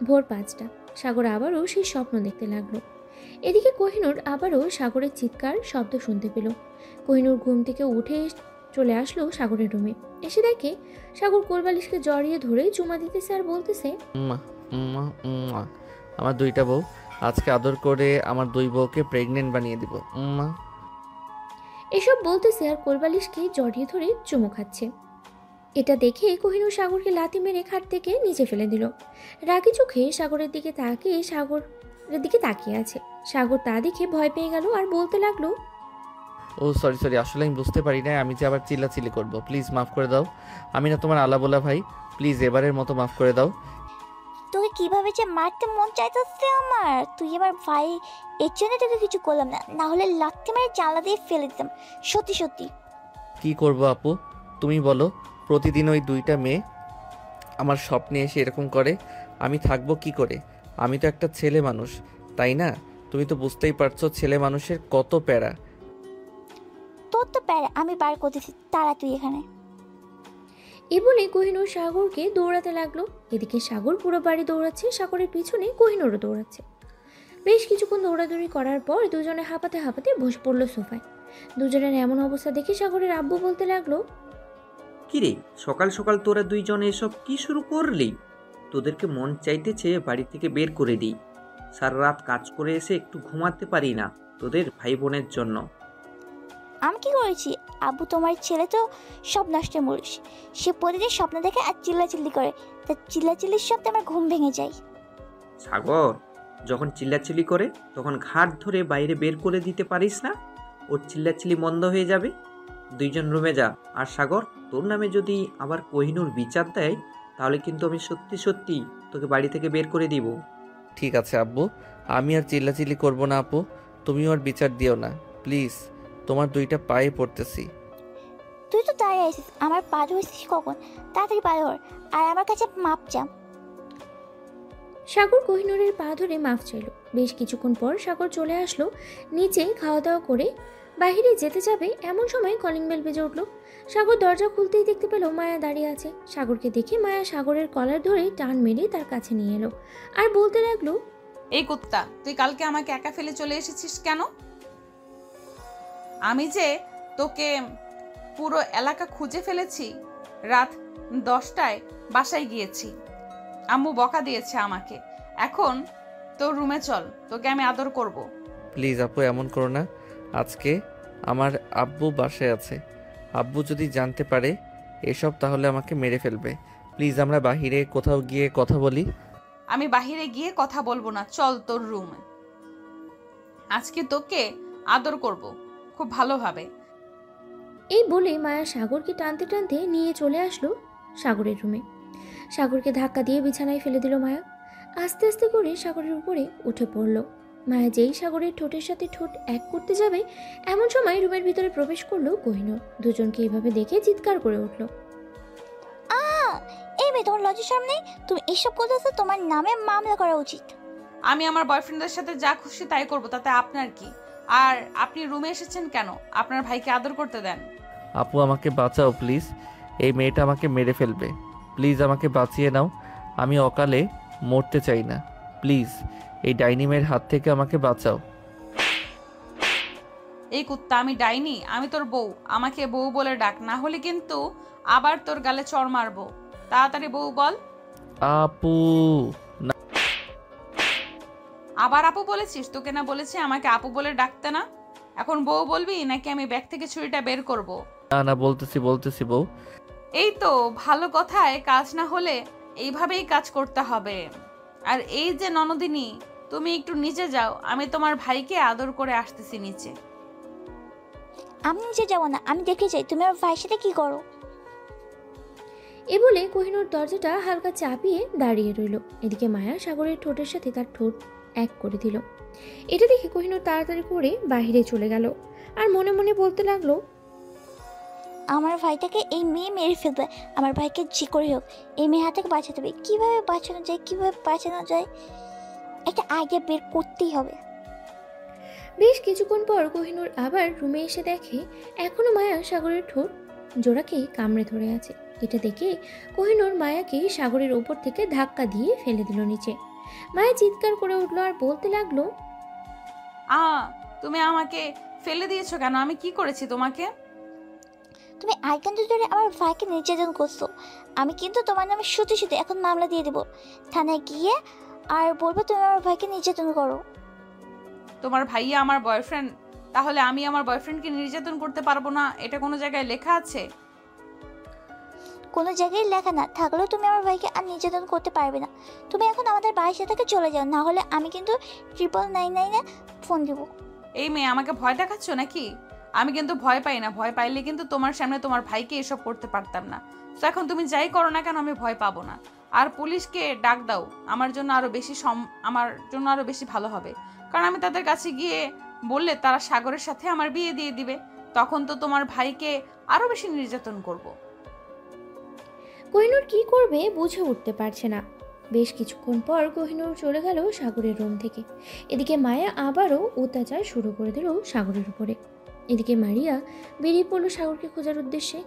ভোর 5টা। সাগর আবারও সেই স্বপ্ন দেখতে লাগলো। এদিকে কোহিনূর আবারও সাগরের চিৎকার শব্দ শুনতে পেল। কোহিনূর ঘুম থেকে উঠে চলে আসলো সাগরের রুমে। এসে দেখে সাগর কোলবালিশকে জড়িয়ে ধরে চুমা দিতেছে আর বলতেছে, আমার 2টা বউ, আজকে আদর করে আমার 2 বউকে প্রেগনেন্ট বানিয়ে দিব। এসব বলতেছে আর কোলবালিশকে জড়িয়ে ধরে চুমু খাচ্ছে। এটা দেখে কোহিনূর সাগরকে লাথি মেরে খাট থেকে নিচে ফেলে দিল। রাগী চোখে সাগরের দিকে তাকিয়ে আছে। সাগর তা দেখে ভয় পেয়ে গেল আর বলতে লাগলো, ও সরি, আসলে আমি বুঝতে পারি না আমি যে আবার চিল্লাচিল্লি করবো। প্লিজ মাফ করে দাও। আমি না তোমার আলা বলা ভাই, প্লিজ এবারের মতো মাফ করে দাও। তোকে কিভাবে যে মারতে মন চাইতেছে আমার, তুই আমার ভাই, এর জন্য তোকে কিছু করলাম না, না হলে লাথি মেরে জানলা দিয়ে ফেলে দিতাম। সত্যি সত্যি। কি করব আপু, তুমি বলো। প্রতিদিন ওই 2টা মেয়ে আমার স্বপ্নে এসে এরকম করে, আমি থাকবো কি করে? আমি তো একটা ছেলে মানুষ, তাই না? তুমি তো বুঝতেই পারছো ছেলে মানুষের কত প্যারা। তোর তো প্যারা আমি বার করতেছি, তারা তুই এখানে। এ বলে কোহিনূর সাগরকে দৌড়াতে লাগলো। এদিকে সাগর পুরো বাড়ি দৌড়াচ্ছে, সাগরের পিছনে কোহিনূরও দৌড়াচ্ছে। বেশ কিছুক্ষণ দৌড়াদৌড়ি করার পর দুজনে হাঁপাতে হাঁপাতে বসে পড়লো সোফায়। দুজনের এমন অবস্থা দেখে সাগরের আব্বু বলতে লাগলো, কিরে, সকাল সকাল তোরা 2 জন এসব কি শুরু করলি? তোদেরকে মন চাইতেছে বাড়ি থেকে বের করে দিই। সারা রাত কাজ করে এসে একটু ঘুমাতে পারি না তোদের ভাই বোনের জন্য। আমি কি করেছি আব্বু? তোমার ছেলে তো সব নষ্ট মরিস। সে প্রতিদিন স্বপ্ন দেখে আর চিল্লাচিল্লি করে, তার চিল্লাচিল্লির শব্দে আমার ঘুম ভেঙে যায়। সাগর যখন চিল্লাচিল্লি করে তখন ঘাট ধরে বাইরে বের করে দিতে পারিস না? ওর চিল্লাচিল্লি বন্ধ হয়ে যাবে। 2 জন রুমে যা। আর সাগর, তোর নামে যদি আবার কোহিনূর বিচার দেয় তাহলে কিন্তু আমি সত্যি সত্যি তোকে বাড়ি থেকে বের করে দিব। ঠিক আছে আব্বু, আমি আর চিল্লাচিল্লি করবো না আপু, তুমিও আর বিচার দিও না প্লিজ। তোমার 2টা পায়ে পড়তেছি। তুই তো দাঁড়িয়ে আছিস, আমার পা ধরেছিস কখন? তাড়াতাড়ি পা ধর আর আমার কাছে মাপ চা। সাগর কোহিনূরের পা ধরে মাফ চাইল। বেশ কিছুক্ষণ পর সাগর চলে আসলো নিচে। খাওয়া দাওয়া করে বাইরে যেতে যাবে এমন সময় কলিং বেল বেজে উঠল। সাগর দরজা খুলতেই দেখতে পেল মায়া দাঁড়িয়ে আছে। সাগরকে দেখে মায়া সাগরের কলার ধরে টান মেরে তার কাছে নিয়ে এলো আর বলতে লাগলো, এই কুত্তা, তুই কালকে আমাকে একা ফেলে চলে এসেছিস কেন? আমি যে তোকে পুরো এলাকা খুঁজে ফেলেছি। রাত 10টায় বাসায় গিয়েছি, আম্মু বকা দিয়েছে আমাকে। এখন তোর রুমে চল, তোকে আমি আদর করব। প্লিজ আপু এমন করো না। আজকে আমার আব্বু বাসায় আছে। আব্বু যদি জানতে পারে এসব তাহলে আমাকে মেরে ফেলবে। প্লিজ আমরা বাহিরে কোথাও গিয়ে কথা বলি। আমি বাহিরে গিয়ে কথা বলবো না, চল তোর রুমে। আজকে তোকে আদর করব খুব ভালোভাবে। এই বলে মায়া সাগরকে টানতে টানতে নিয়ে চলে আসলো সাগরের রুমে। সাগরকে ধাক্কা দিয়ে বিছানায় ফেলে দিল মায়া। আস্তে আস্তে করে সাগরের উপরে উঠে পড়ল। মায়া যেই সাগরের ঠোঁটের সাথে ঠোঁট এক করতে যাবে এমন সময় রুমের ভিতরে প্রবেশ করলো কোহিনূর। দুজনকে এইভাবে দেখে চিৎকার করে উঠল। এই মেয়ে, তোমার লজ্জা শরম নেই? তুমি এসব করতেছো, তোমার নামে মামলা করা উচিত। আমি আমার বয়ফ্রেন্ডের সাথে যা খুশি তাই করব, তাতে আপনার কি? আর আপনি রুমে এসেছেন কেন? আপনার ভাইকে আদর করতে দেন। আপু আমাকে বাঁচাও প্লিজ, এই মেয়েটা আমাকে মেরে ফেলবে, প্লিজ আমাকে বাঁচিয়ে নাও, আমি অকালে মরতে চাই না, প্লিজ এই ডাইনি মেয়ের হাত থেকে আমাকে বাঁচাও। এই কুত্তা, আমি ডাইনি? আমি তোর বউ, আমাকে বউ বলে ডাক, না হলে কিন্তু আবার তোর গালে চড় মারবো। তাড়াতাড়ি বউ বল। আপু না। আবার আপু বলেছিস? তোকে না বলেছি আমাকে আপু বলে ডাকতে না? এখন বউ বলবি নাকি আমি ব্যাগ থেকে ছুরিটা বের করব? না না, বলতেছি বউ। এই তো ভালো কথায় কাজ না হলে এইভাবেই কাজ করতে হবে। আর এই যে ননদিনী, তুমি একটু নিচে যাও, আমি তোমার ভাইকে আদর করে আসতেছি নিচে। আমি নিচে যাবো না, আমি দেখে যাই তুমি আমার ভাইয়ের সাথে কি করো। এ বলে কোহিনূর দরজাটা হালকা চাপিয়ে দাঁড়িয়ে রইল। এদিকে মায়া সাগরের ঠোঁটের সাথে তার ঠোঁট এক করে দিল। এটা দেখে কোহিনূর তাড়াতাড়ি করে বাইরে চলে গেল আর মনে মনে বলতে লাগলো, আমার ভাইটাকে এই মেয়ে মেরে ফেলবে, আমার ভাইকে যে করে হোক এই মেয়ে হাত থেকে বাঁচাতে হবে। কীভাবে বাঁচানো যায় একটা আইডিয়া বের করতেই হবে। বেশ কিছুক্ষণ পর কোহিনূর আবার রুমে এসে দেখে এখনো মায়া সাগরের ঠোঁট জোড়াকে কামড়ে ধরে আছে। এটা দেখে কোহিনূর মায়াকে সাগরের উপর থেকে ধাক্কা দিয়ে ফেলে দিল নিচে। মায়া চিৎকার করে উঠলো আর বলতে লাগলো, তুমি আমাকে ফেলে দিয়েছো কেন? আমি কি করেছি তোমাকে? তুমি আইকান ধরে আমার ভাইকে নির্যাতন করছো। আমি কিন্তু তোমার নামে সত্যি এখন মামলা দিয়ে দেবো থানায় গিয়ে, আর বলবো তুমি আমার ভাইকে নির্যাতন করো। তোমার ভাইয়া আমার বয়ফ্রেন্ড, তাহলে আমি আমার বয়ফ্রেন্ডকে নির্যাতন করতে পারবো না? এটা কোনো জায়গায় লেখা আছে? কোনো জায়গায় লেখা না থাকলেও তুমি আমার ভাইকে আর নির্যাতন করতে পারবে না। তুমি এখন আমাদের বাড়ির থেকে চলে যাও, না হলে আমি কিন্তু 999-এ ফোন দিব। এই মেয়ে, আমাকে ভয় দেখাচ্ছ নাকি? আমি কিন্তু ভয় পাই না, ভয় পাইলে কিন্তু তোমার সামনে তোমার ভাইকে এসব করতে পারতাম না। তো এখন তুমি যাই করো না কেন, আমি ভয় পাবো না। আর পুলিশকে ডাক দাও, আমার জন্য আরো বেশি ভালো হবে। কারণ আমি তাদের কাছে গিয়ে বললে তারা সাগরের সাথে আমার বিয়ে দিয়ে দিবে, তখন তো তোমার ভাইকে আরো বেশি নির্যাতন করব। কোহিনূর কি করবে বুঝে উঠতে পারছে না। বেশ কিছুক্ষণ পর কোহিনূর চলে গেল সাগরের রুম থেকে। এদিকে মায়া আবারও অত্যাচার শুরু করে দিল সাগরের উপরে। এদিকে মারিয়া বেরিয়ে পড়লো সাগরকে খোঁজার উদ্দেশ্যে।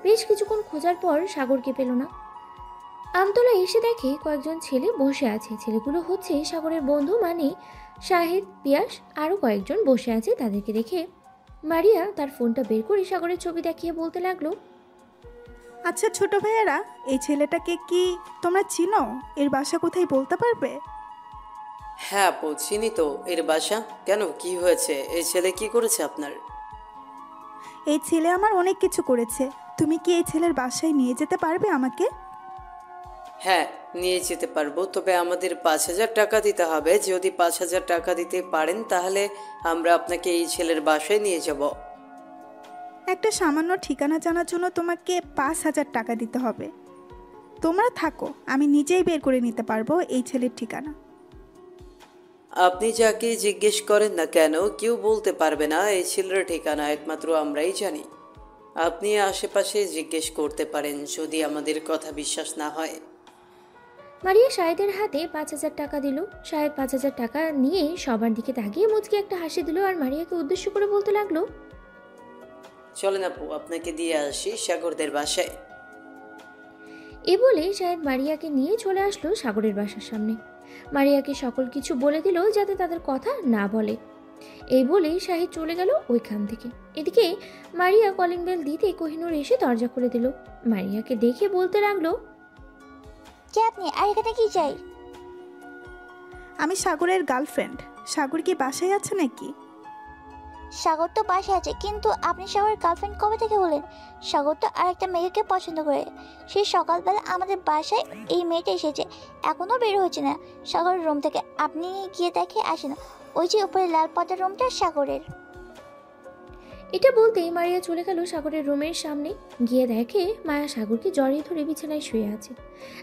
বেশ কিছুক্ষণ খোঁজার পর সাগরকে পেল না। আমতলা এসে দেখে কয়েকজন ছেলে বসে আছে। ছেলেগুলো হচ্ছে সাগরের বন্ধু, মানে শাহিদ, পিয়াস, আরও কয়েকজন বসে আছে। তাদেরকে দেখে মারিয়া তার ফোনটা বের করে সাগরের ছবি দেখিয়ে বলতে লাগলো, আচ্ছা ছোট ভাইয়েরা, এই ছেলেটাকে কি তোমরা চিনো? এর বাসা কোথায় বলতে পারবে? হ্যাঁ আপু, চিনি তো এর বাসা। কেন, কি হয়েছে? এই ছেলে কি করেছে আপনার? এই ছেলে আমার অনেক কিছু করেছে। তুমি কি এই ছেলের বাসায় নিয়ে যেতে পারবে আমাকে? হ্যাঁ, নিয়ে যেতে পারবো, তবে আমাদের 5,000 টাকা দিতে হবে। যদি 5,000 টাকা দিতে পারেন তাহলে আমরা আপনাকে এই ছেলের বাসায় নিয়ে যাব। একটা সামান্য ঠিকানা জানার জন্য তোমাকে 5,000 টাকা দিতে হবে। তোমরা থাকো, আমি নিজেই বের করে নিতে পারবো এই ছেলের ঠিকানা। আপনি যাকে জিজ্ঞেস করেন না কেন, কেউ বলতে পারবে না এই ছেলের ঠিকানা, একমাত্র আমরাই জানি। আপনি আশেপাশে জিজ্ঞেস করতে পারেন যদি আমাদের কথা বিশ্বাস না হয়। মারিয়া শাহেদের হাতে 5,000 টাকা দিল। শাহেদ 5,000 টাকা নিয়ে সবার দিকে তাকিয়ে মুচকি একটা হাসি দিল আর মারিয়াকে উদ্দেশ্য করে বলতে লাগলো, চলেন আপু, আপনাকে দিয়ে আসি সাগরদের বাসায়। এ বলে শাহেদ মারিয়াকে নিয়ে চলে আসলো সাগরের বাসার সামনে। মারিয়াকে সকল কিছু বলে দিল যাতে তাদের কথা না বলে। এই বলে শাহিদ চলে গেল ওইখান থেকে। এদিকে মারিয়া কলিং বেল দিতে কোহিনূর এসে দরজা খুলে দিল। মারিয়াকে দেখে বলতে লাগলো, কে আপনি, আর এখানে কি চাই? আমি সাগরের গার্লফ্রেন্ড। সাগর কি বাসায় আছে নাকি? সাগর তো বাসায় আছে, কিন্তু আপনি সাগরের গার্লফ্রেন্ড কবে থেকে হলেন? সাগর তো আরেকটা মেয়েকে পছন্দ করে। সেই সকালবেলা আমাদের বাসায় এই মেয়েটা এসেছে, এখনও বের হচ্ছে না সাগরের রুম থেকে। আপনি গিয়ে দেখে আসেন, ওই যে উপরে লাল পর্দার রুমটা সাগরের। এটা বলতেই মারিয়া চলে গেল সাগরের রুমের সামনে। গিয়ে দেখে মায়া সাগরকে জড়িয়ে ধরে বিছানায় শুয়ে আছে,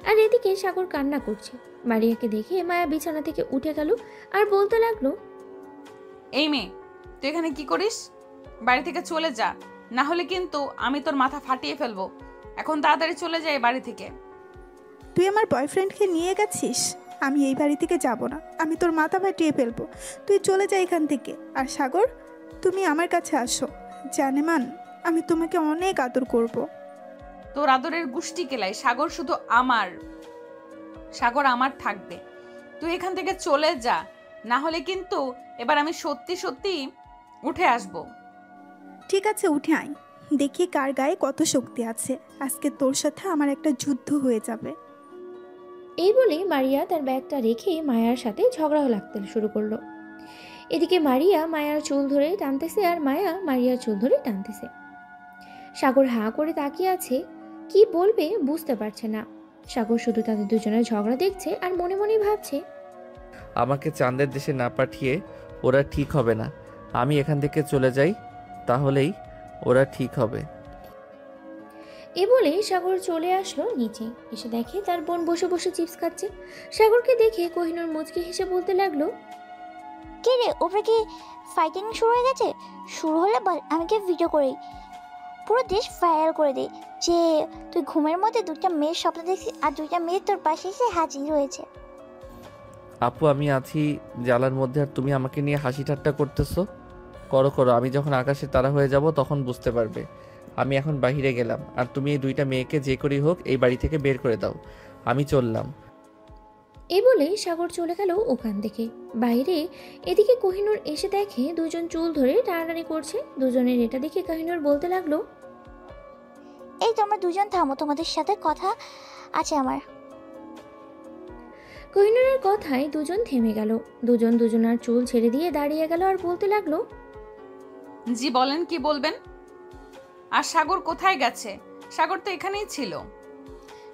আর এদিকে সাগর কান্না করছে। মারিয়াকে দেখে মায়া বিছানা থেকে উঠে গেল আর বলতে লাগলো, এই মেয়ে, তুই এখানে কি করিস? বাড়ি থেকে চলে যা, না হলে কিন্তু আমি তোর মাথা ফাটিয়ে ফেলবো। এখন তাড়াতাড়ি চলে যাই বাড়ি থেকে। তুই আমার বয়ফ্রেন্ডকে নিয়ে গেছিস? আমি এই বাড়ি থেকে যাব না, আমি তোর মাথা ফাটিয়ে ফেলবো। তুই চলে যা এখান থেকে। আর সাগর, তুমি আমার কাছে আসো। জানেমান, আমি তোমাকে অনেক আদর করব। তোর আদরের গুষ্টি কেলাই, সাগর শুধু আমার, সাগর আমার থাকবে। তুই এখান থেকে চলে যা, না হলে কিন্তু এবার আমি সত্যি সত্যি উঠে আসব। ঠিক আছে, উঠে আয়, দেখি কার গায়ে কত শক্তি আছে। আজকে তোর সাথে আমার একটা যুদ্ধ হয়ে যাবে। এই বলে মারিয়া তার ব্যাগটা রেখে মায়ার সাথে ঝগড়া লাগতে শুরু করলো। এদিকে মারিয়া মায়ার চুল ধরে টানতেছে আর মায়া মারিয়ার চুল ধরে টানতেছে। সাগর হাঁ করে তাকিয়ে আছে, কি বলবে বুঝতে পারছে না। সাগর শুধু তাদের দুজনের ঝগড়া দেখছে আর মনে মনে ভাবছে, আমাকে চাঁদের দেশে না পাঠিয়ে ওরা ঠিক হবে না। আমি এখান থেকে চলে যাই, তাহলেই ওরা ঠিক হবে। এ বলে সাগর চলে আসলো নিচে। এসে দেখে তার বোন বসে বসে চিপস খাচ্ছে। সাগরকে দেখে কোহিনূর মুচকি হেসে বলতে লাগলো, কে রে, ওপরে কি ফাইটিং শুরু হয়ে গেছে? শুরু হলে বল, আমাকে ভিডিও করে পুরো দেশ ভাইরাল করে দে যে তুই ঘুমের মধ্যে দুইটা মেয়ের স্বপ্ন দেখছিস আর দুইটা মেয়ে তোর পাশে এসে হাজির হয়েছে। আপু, আমি আছি জ্বালার মধ্যে আর তুমি আমাকে নিয়ে হাসি ঠাট্টা করতেছো। করো করো, আমি যখন আকাশে তারা হয়ে যাব তখন বুঝতে পারবে। আমি এখন বাইরে গেলাম, আর তুমি এই দুইটা মেয়েকে যে করেই হোক এই বাড়ি থেকে বের করে দাও। আমি চললাম। এই বলে সাগর চলে গেল ওখান থেকে বাইরে। এদিকে কোহিনূর এসে দেখে দুজন চুল ধরে টানাটানি করছে। দুজনের এটা দেখে কোহিনূর বলতে লাগলো, এই তোমরা দুজন থামো, তোমাদের সাথে কথা আছে আমার। কোহিনূরের কথায় দুজন থেমে গেল। দুজন দুজনার চুল ছেড়ে দিয়ে দাঁড়িয়ে গেল আর বলতে লাগলো, জি বলেন, কি বলবেন? আর সাগর কোথায় গেছে? সাগর তো এখানেই ছিল।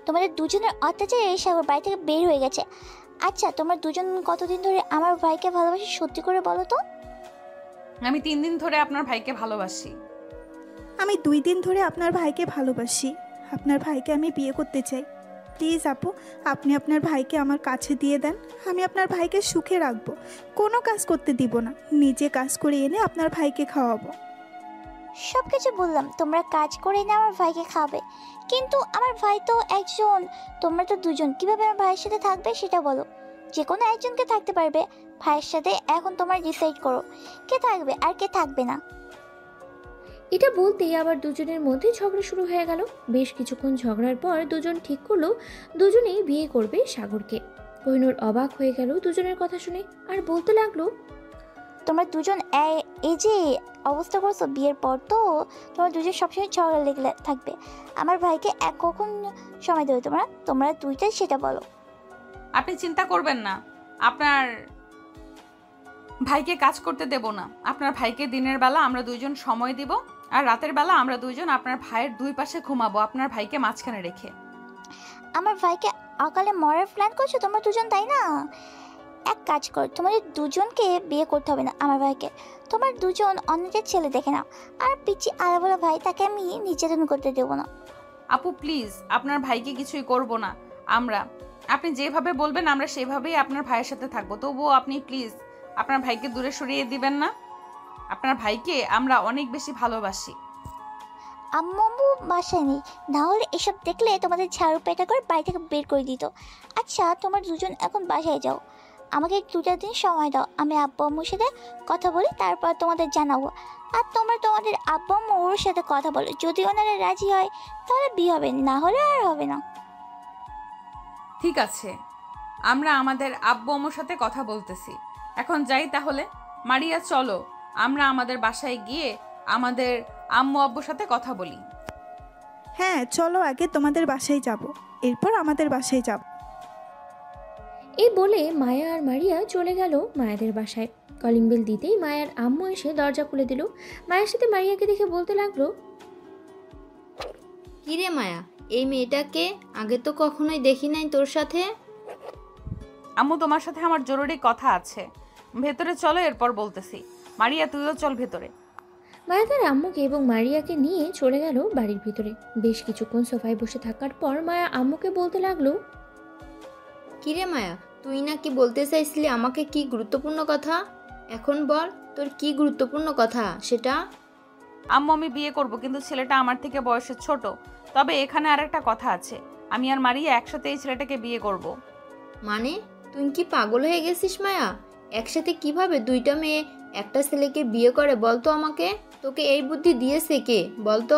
তোমাদের দুজনের অত্যাচারে এই সাগর বাড়ি থেকে বের হয়ে গেছে। আচ্ছা, তোমরা দুজন কতদিন ধরে আমার ভাইকে ভালোবাসি সত্যি করে বলো তো? আমি 3 দিন ধরে আপনার ভাইকে ভালোবাসি। আমি 2 দিন ধরে আপনার ভাইকে ভালোবাসি। আপনার ভাইকে আমি বিয়ে করতে চাই। প্লিজ আপু, আপনি আপনার ভাইকে আমার কাছে দিয়ে দেন। আমি আপনার ভাইকে সুখে রাখবো, কোনো কাজ করতে দিব না। নিজে কাজ করে এনে আপনার ভাইকে খাওয়াবো। সব কিছু বললাম, তোমরা কাজ করে এনে আমার ভাইকে খাবে, কিন্তু আমার ভাই তো একজন, তোমরা তো দুজন। কিভাবে আমার ভাইয়ের সাথে থাকবে সেটা বলো। যে কোনো একজনকে থাকতে পারবে ভাইয়ের সাথে। এখন তোমরা ডিসাইড করো কে থাকবে আর কে থাকবে না। এটা বলতেই আবার দুজনের মধ্যে ঝগড়া শুরু হয়ে গেল। বেশ কিছুক্ষণ ঝগড়ার পর দুজন ঠিক করলো দুজনেই বিয়ে করবে সাগরকে। কোহিনূর অবাক হয়ে গেল দুজনের কথা শুনে আর বলতে লাগলো, তোমরা দুজন এই যে অবস্থা করছো, বিয়ের পর তো তোমরা দুজন সবসময় ঝগড়া লেগে থাকবে। আমার ভাইকে কখন সময় দেবে তোমরা দুইটাই সেটা বলো। আপনি চিন্তা করবেন না, আপনার ভাইকে কাজ করতে দেব না। আপনার ভাইকে দিনের বেলা আমরা দুইজন সময় দিব, আর রাতের বেলা আমরা দুইজন আপনার ভাইয়ের দুই পাশে ঘুমাবো, আপনার ভাইকে মাঝখানে রেখে। আমার ভাইকে অকালে মরার প্ল্যান করছো তোমরা দুজন, তাই না? এক কাজ কর, তোমাদের দুজনকে বিয়ে করতে হবে না আমার ভাইকে। তোমার দুজন অন্যদের ছেলে দেখে নাও। আর পিচ্ছি আলাবলা ভাই, তাকে আমি নির্যাতন করতে দেবো না। আপু প্লিজ, আপনার ভাইকে কিছুই করব না আমরা। আপনি যেভাবে বলবেন আমরা সেভাবেই আপনার ভাইয়ের সাথে থাকবো। তবুও আপনি প্লিজ আপনার ভাইকে দূরে সরিয়ে দিবেন না। আপনার ভাইকে আমরা অনেক বেশি ভালোবাসি। আম্মু বাসায় নেই, না হলে এসব দেখলে তোমাদের ঝাড়ু পেটা করে বাড়ি থেকে বের করে দিত। আচ্ছা, তোমার দুজন এখন বাসায় যাও, আমাকে 2-4 দিন সময় দাও। আমি আব্বু আম্মুর সাথে কথা বলি, তারপর তোমাদের জানাবো। আর তোমরা তোমাদের আব্বু আম্মুর সাথে কথা বলো, যদি ওনারা রাজি হয় তাহলে বিয়ে হবে, না হলে আর হবে না। ঠিক আছে, আমরা আমাদের আব্বু আম্মুর সাথে কথা বলতেছি। এখন যাই তাহলে। মারিয়া চলো, আমরা আমাদের বাসায় গিয়ে আমাদের আম্মু আব্বুর সাথে কথা বলি। হ্যাঁ চলো, আগে তোমাদের বাসায় যাব, এরপর আমাদের বাসায় যাব। এই বলে মায়া আর মারিয়া চলে গেল মায়াদের বাসায়। কলিং বেল দিতেই মায়ার আম্মু এসে দরজা খুলে দিল। মায়ের সাথে মারিয়াকে দেখে বলতে লাগলো, কিরে মায়া, এই মেয়েটাকে আগে তো কখনোই দেখি নাই তোর সাথে। আম্মু, তোমার সাথে আমার জরুরি কথা আছে, ভেতরে চলো, এরপর বলতেছি। মারিয়া তুইও চল ভেতরে। মায়া তার আম্মুকে এবং মারিয়াকে নিয়ে চলে গেল বাড়ির ভিতরে। বেশ কিছুক্ষণ সোফায় বসে থাকার পর মায়া আম্মুকে বলতে লাগলো, কিরে মায়া, তুই না কি বলতে চাইছিলি আমাকে কি গুরুত্বপূর্ণ কথা? এখন বল, তোর কি গুরুত্বপূর্ণ কথা সেটা? আম্মু আমি বিয়ে করব, কিন্তু ছেলেটা আমার থেকে বয়সে ছোট। তবে এখানে আর একটা কথা আছে, আমি আর মারিয়া একসাথে এই ছেলেটাকে বিয়ে করব। মানে তুই কি পাগল হয়ে গেছিস মায়া? একসাথে কিভাবে দুইটা মেয়ে একটা ছেলেকে বিয়ে করে বলতো আমাকে? তোকে এই বুদ্ধি দিয়েছে কে বলতো?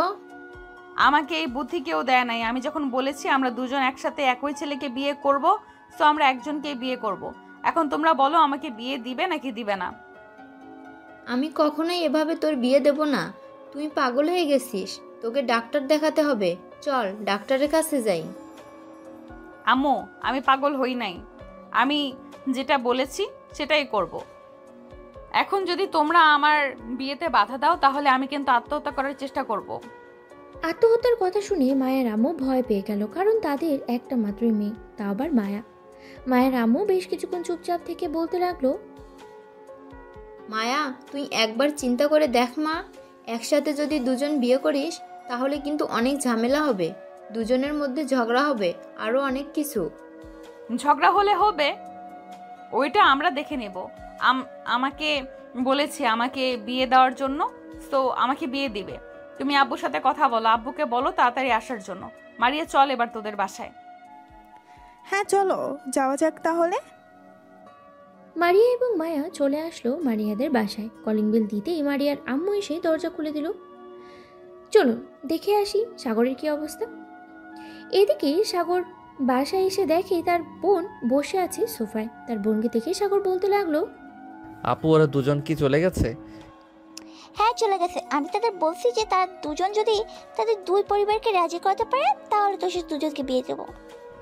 আমাকে এই বুদ্ধি কেউ দেয় নাই। আমি যখন বলেছি আমরা দুজন একসাথে একই ছেলেকে বিয়ে করব, তো আমরা একজনকেই বিয়ে করব। এখন তোমরা বলো আমাকে বিয়ে দিবে নাকি দিবে না? আমি কখনোই এভাবে তোর বিয়ে দেব না। তুই পাগল হয়ে গেছিস, তোকে ডাক্তার দেখাতে হবে। চল ডাক্তারের কাছে যাই। আম্মু আমি পাগল হই নাই, আমি যেটা বলেছি সেটাই করব। এখন যদি তোমরা আমার বিয়েতে বাধা দাও তাহলে আমি কিন্তু আত্মহত্যা করার চেষ্টা করব। আত্মহত্যার কথা শুনে মায়ের আম্মু ভয় পেয়ে গেল, কারণ তাদের একটা মাত্রই মেয়ে, তা আবার মায়া। মায়ের আম্মু বেশ কিছুক্ষণ চুপচাপ থেকে বলতে লাগলো, মায়া তুই একবার চিন্তা করে দেখ মা, একসাথে যদি দুজন বিয়ে করিস তাহলে কিন্তু অনেক ঝামেলা হবে, দুজনের মধ্যে ঝগড়া হবে, আরও অনেক কিছু। ঝগড়া হলে হবে, ওইটা আমরা দেখে নেব। আমাকে বলেছে আমাকে বিয়ে দেওয়ার জন্য, তো আমাকে বিয়ে দিবে। তুমি আব্বুর সাথে কথা বলো, আব্বুকে বলো তাড়াতাড়ি আসার জন্য। মারিয়া চল এবার তোদের বাসায়। হ্যাঁ চলো যাওয়া যাক তাহলে। মারিয়া এবং মায়া চলে আসলো মারিয়াদের বাসায়। কলিং বেল দিতেই মারিয়ার আম্মু এসে দরজা খুলে দিল। চলুন দেখে আসি সাগরের কি অবস্থা। এদিকে সাগর বাসায় এসে দেখে তার বোন বসে আছে সোফায়। তার বোনকে দেখে সাগর বলতে লাগলো, আপু ওরা দুজন কি চলে গেছে? হ্যাঁ চলে গেছে। আমি তাদের বলছি যে তারা দুজন যদি তাদের দুই পরিবারকে রাজি করাতে পারে তাহলে তো সে দুজনকে বিয়ে দেবো।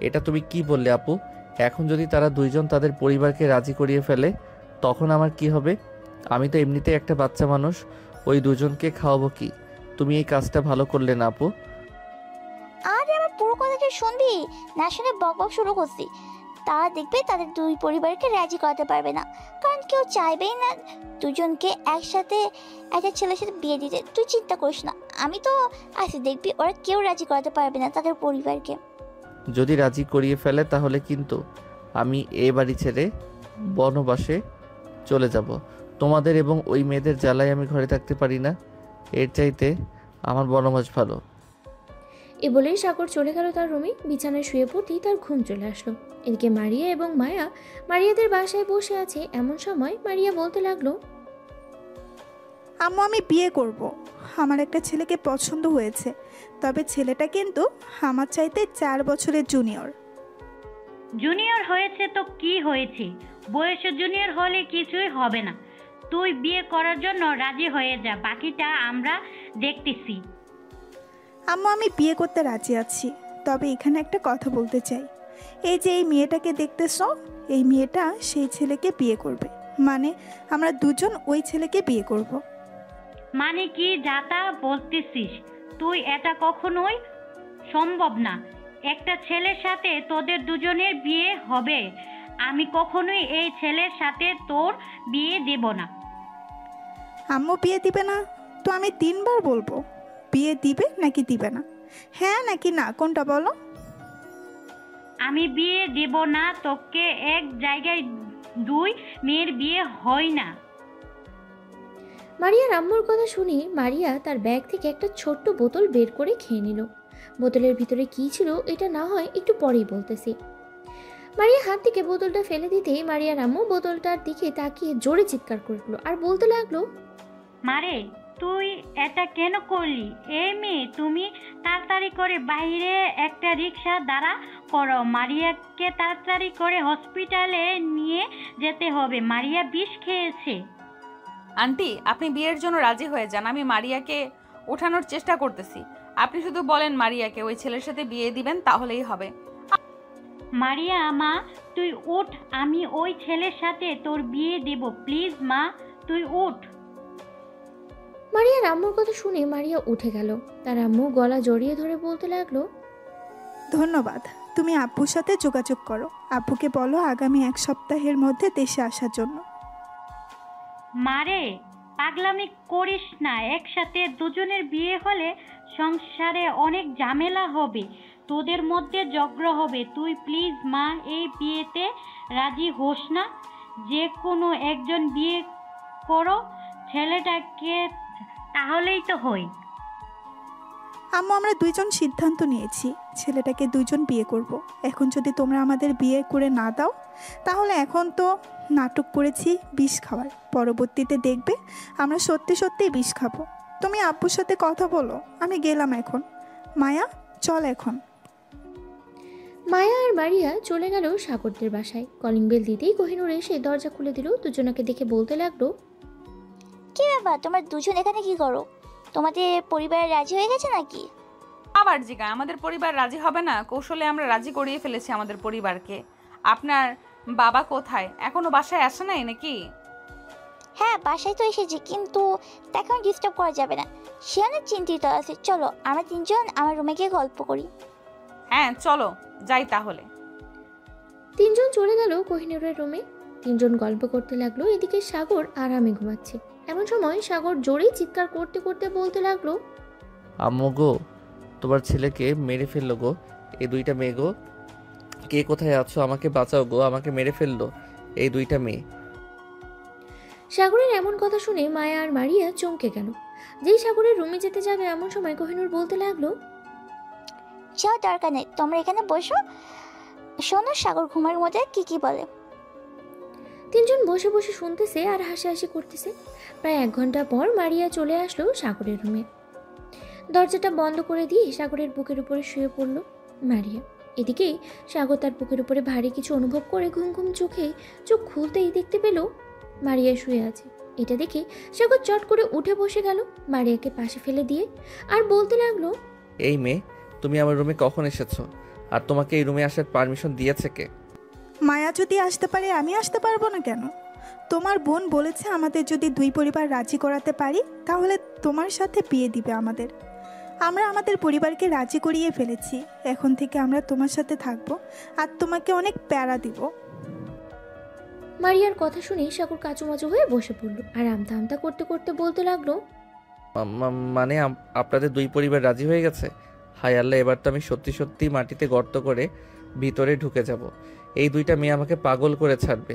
এটা তুমি কি বললে আপু? এখন যদি তারা দুইজন তাদের পরিবারকে রাজি করিয়ে ফেলে তখন আমার কি হবে? আমি তো এমনিতেই একটা বাচ্চা মানুষ, ওই দুজনকে খাওয়াবো কি? তুমি এই কাজটা ভালো করলে না আপু। আরে আমার পুরো কথাটা শুনবি না, শুনে বক বক শুরু করছি। তারা দেখবে তাদের দুই পরিবারকে রাজি করাতে পারবে না, কারণ কেউ চাইবেই না দুজনকে একসাথে একটা ছেলের সাথে বিয়ে দিতে। তুই চিন্তা করিস না, আমি তো আছি, দেখবি ওরা কেউ রাজি করাতে পারবে না তাদের পরিবারকে। যদি রাজি করিয়ে ফেলে তাহলে কিন্তু আমি এই বাড়ি ছেড়ে বনবাসে চলে যাব। তোমাদের এবং ওই মেয়েদের জ্বালায় আমি ঘরে থাকতে পারি না, এর চাইতে আমার বনবাস ভালো। এ বলেই সাগর চলে গেল তার রুমে। বিছানায় শুয়ে পড়তেই তার ঘুম চলে আসলো। এদিকে মারিয়া এবং মায়া মারিয়াদের বাসায় বসে আছে। এমন সময় মারিয়া বলতে লাগলো, আম্মু আমি বিয়ে করব। আমার একটা ছেলেকে পছন্দ হয়েছে, তবে ছেলেটা কিন্তু আমার চাইতে 4 বছরের জুনিয়র। জুনিয়র হয়েছে তো কি হয়েছে, বয়সে জুনিয়র হলে কিছুই হবে না। তুই বিয়ে করার জন্য রাজি হয়ে যা, বাকিটা আমরা দেখতেছি। আম্মু আমি বিয়ে করতে রাজি আছি, তবে এখানে একটা কথা বলতে চাই। এই যে এই মেয়েটাকে দেখতেছ, এই মেয়েটা সেই ছেলেকে বিয়ে করবে, মানে আমরা দুজন ওই ছেলেকে বিয়ে করব। মানে কি যাতা বলতেছিস তুই? এটা কখনোই সম্ভব না। একটা ছেলের সাথে তোদের দুজনের বিয়ে হবে। আমি কখনোই এই ছেলের সাথে তোর বিয়ে দেব না। আম্মু বিয়ে দিবে না তো আমি 3 বার বলবো, বিয়ে দিবে নাকি দিবে না, হ্যাঁ নাকি না, কোনটা বলো? আমি বিয়ে দেব না। তোকে এক জায়গায় দুই মেয়ের বিয়ে হয় না। মারিয়ার আম্মুর কথা শুনে মারিয়া তার ব্যাগ থেকে একটা ছোট্ট বোতল বের করে খেয়ে নিল। বোতলের ভিতরে কি ছিল এটা না হয় একটু পরেই বলতেছি। মারিয়া হাত থেকে বোতলটা ফেলে দিতেই মারিয়ার আম্মু বোতলটার দিকে তাকিয়ে জোরে চিৎকার করলো আর বলতে লাগলো, মারে তুই এটা কেন করলি? এই মেয়ে, তুমি তাড়াতাড়ি করে বাইরে একটা রিক্সা দাঁড়া করো। মারিয়াকে তাড়াতাড়ি করে হসপিটালে নিয়ে যেতে হবে, মারিয়া বিষ খেয়েছে। আন্টি আপনি বিয়ের জন্য রাজি হয়ে যান, আমি মারিয়াকে ওঠানোর চেষ্টা করতেছি। আপনি শুধু বলেন মারিয়াকে ওই ছেলের সাথে বিয়ে দিবেন, তাহলেই হবে। মারিয়া মা তুই উঠ, আমি ওই ছেলের সাথে তোর বিয়ে দেব। প্লিজ মা তুই উঠ। মারিয়ার আম্মুর কথা শুনে মারিয়া উঠে গেল। তার আম্মু গলা জড়িয়ে ধরে বলতে লাগলো, ধন্যবাদ, তুমি আব্বুর সাথে যোগাযোগ করো, আব্বুকে বলো আগামী 1 সপ্তাহের মধ্যে দেশে আসার জন্য। মারে পাগলামি করিস না, একসাথে দুজনের বিয়ে হলে সংসারে অনেক ঝামেলা হবে, তোদের মধ্যে ঝগড়া হবে। তুই প্লিজ মা এই বিয়েতে রাজি হোস না। যে কোনো একজন বিয়ে করো, ছেলেটাকে তাহলেই তো হই। আম্মু, আমরা দুইজন সিদ্ধান্ত নিয়েছি ছেলেটাকে দুইজন বিয়ে করব। এখন যদি তোমরা আমাদের বিয়ে করে না দাও, তাহলে এখন তো নাটক করেছি বিষ খাওয়ার, পরবর্তীতে দেখবে আমরা সত্যি সত্যিই বিষ খাবো। তুমি আব্বুর সাথে কথা বলো, আমি গেলাম এখন। মায়া, চল এখন। মায়া আর মারিয়া চলে গেল সাগরদের বাসায়। কলিং বেল দিতেই কোহিনূর এসে দরজা খুলে দিল। দুজনাকে দেখে বলতে লাগলো, কি ব্যাপার, তোমরা দুজন এখানে কি করো? তোমাদের পরিবার রাজি হয়ে গেছে নাকি? আবার জিগা, আমাদের পরিবার রাজি হবে না? কৌশলে আমরা রাজি করিয়ে ফেলেছি আমাদের পরিবারকে। আপনার বাবা কোথায়? এখনো বাসায় আসে নাই নাকি? হ্যাঁ, বাসায় তো এসেছি, কিন্তু তাকে ডিস্টার্ব করা যাবে না। সে অনেক চিন্তিত আছে। চলো আমরা তিনজন আমার রুমে গিয়ে গল্প করি। হ্যাঁ চলো, যাই তাহলে। তিনজন চলে গেল কোহিনূরের রুমে। তিনজন গল্প করতে লাগলো। এদিকে সাগর আরামে ঘুমাচ্ছে। এমন সময় সাগর জোরেই চিৎকার করতে করতে বলতে লাগলো, আম্মু গো, তোমার ছেলেকে মেরে ফেললো গো, এই দুইটা মেয়ে গো। কে কোথায় আছো? আমাকে বাঁচাও গো, আমাকে মেরে ফেললো এই দুইটা মেয়ে। সাগরের এমন কথা শুনে মায়া আর মারিয়া চমকে গেল। যেই সাগরের রুমে যেতে যাবে এমন সময় কোহিনূর বলতে লাগলো, যাও, দরকার নেই, তোমরা এখানে বসো। শোনো সাগর ঘুমের মধ্যে কি কি বলে। তিনজন বসে বসে শুনতেছে আর হাসাহাসি করতেছে। প্রায় 1 ঘন্টা পর মারিয়া চলে আসলো সাগরের রুমে। দরজাটা বন্ধ করে দিয়ে সাগরের বুকের উপরে শুয়ে পড়ল মারিয়া। এদিকেই সাগর তার বুকের উপরে ভারী কিছু অনুভব করে ঘুম ঘুম চোখে চোখ খুলতেই দেখতে পেল মারিয়া শুয়ে আছে। এটা দেখে সাগর চট করে উঠে বসে গেল মারিয়াকে পাশে ফেলে দিয়ে, আর বলতে লাগলো, এই মেয়ে, তুমি আমার রুমে কখন এসেছো? আর তোমাকে এই রুমে আসার পারমিশন দিয়েছে কে? মায়া যদি আসতে পারে, আমি আসতে পারবো না কেন? তোমার বোন বলেছে আমাদের যদি দুই পরিবার রাজি করাতে পারি, তাহলে তোমার সাথে বিয়ে দিবে আমাদের। আমরা আমাদের পরিবারকে রাজি করিয়ে ফেলেছি। এখন থেকে আমরা তোমার সাথে থাকবো আর তোমাকে অনেক প্যারা দিব। মারিয়ার কথা শুনে সাগর কাচুমাচু হয়ে বসে পড়ল আর আমতা আমতা করতে করতে বলতে লাগলো, মানে আপনাদের দুই পরিবার রাজি হয়ে গেছে? হায় আল্লাহ, এবার তো আমি সত্যি সত্যি মাটিতে গর্ত করে ভিতরে ঢুকে যাব। এই দুইটা মেয়ে আমাকে পাগল করে ছাড়বে।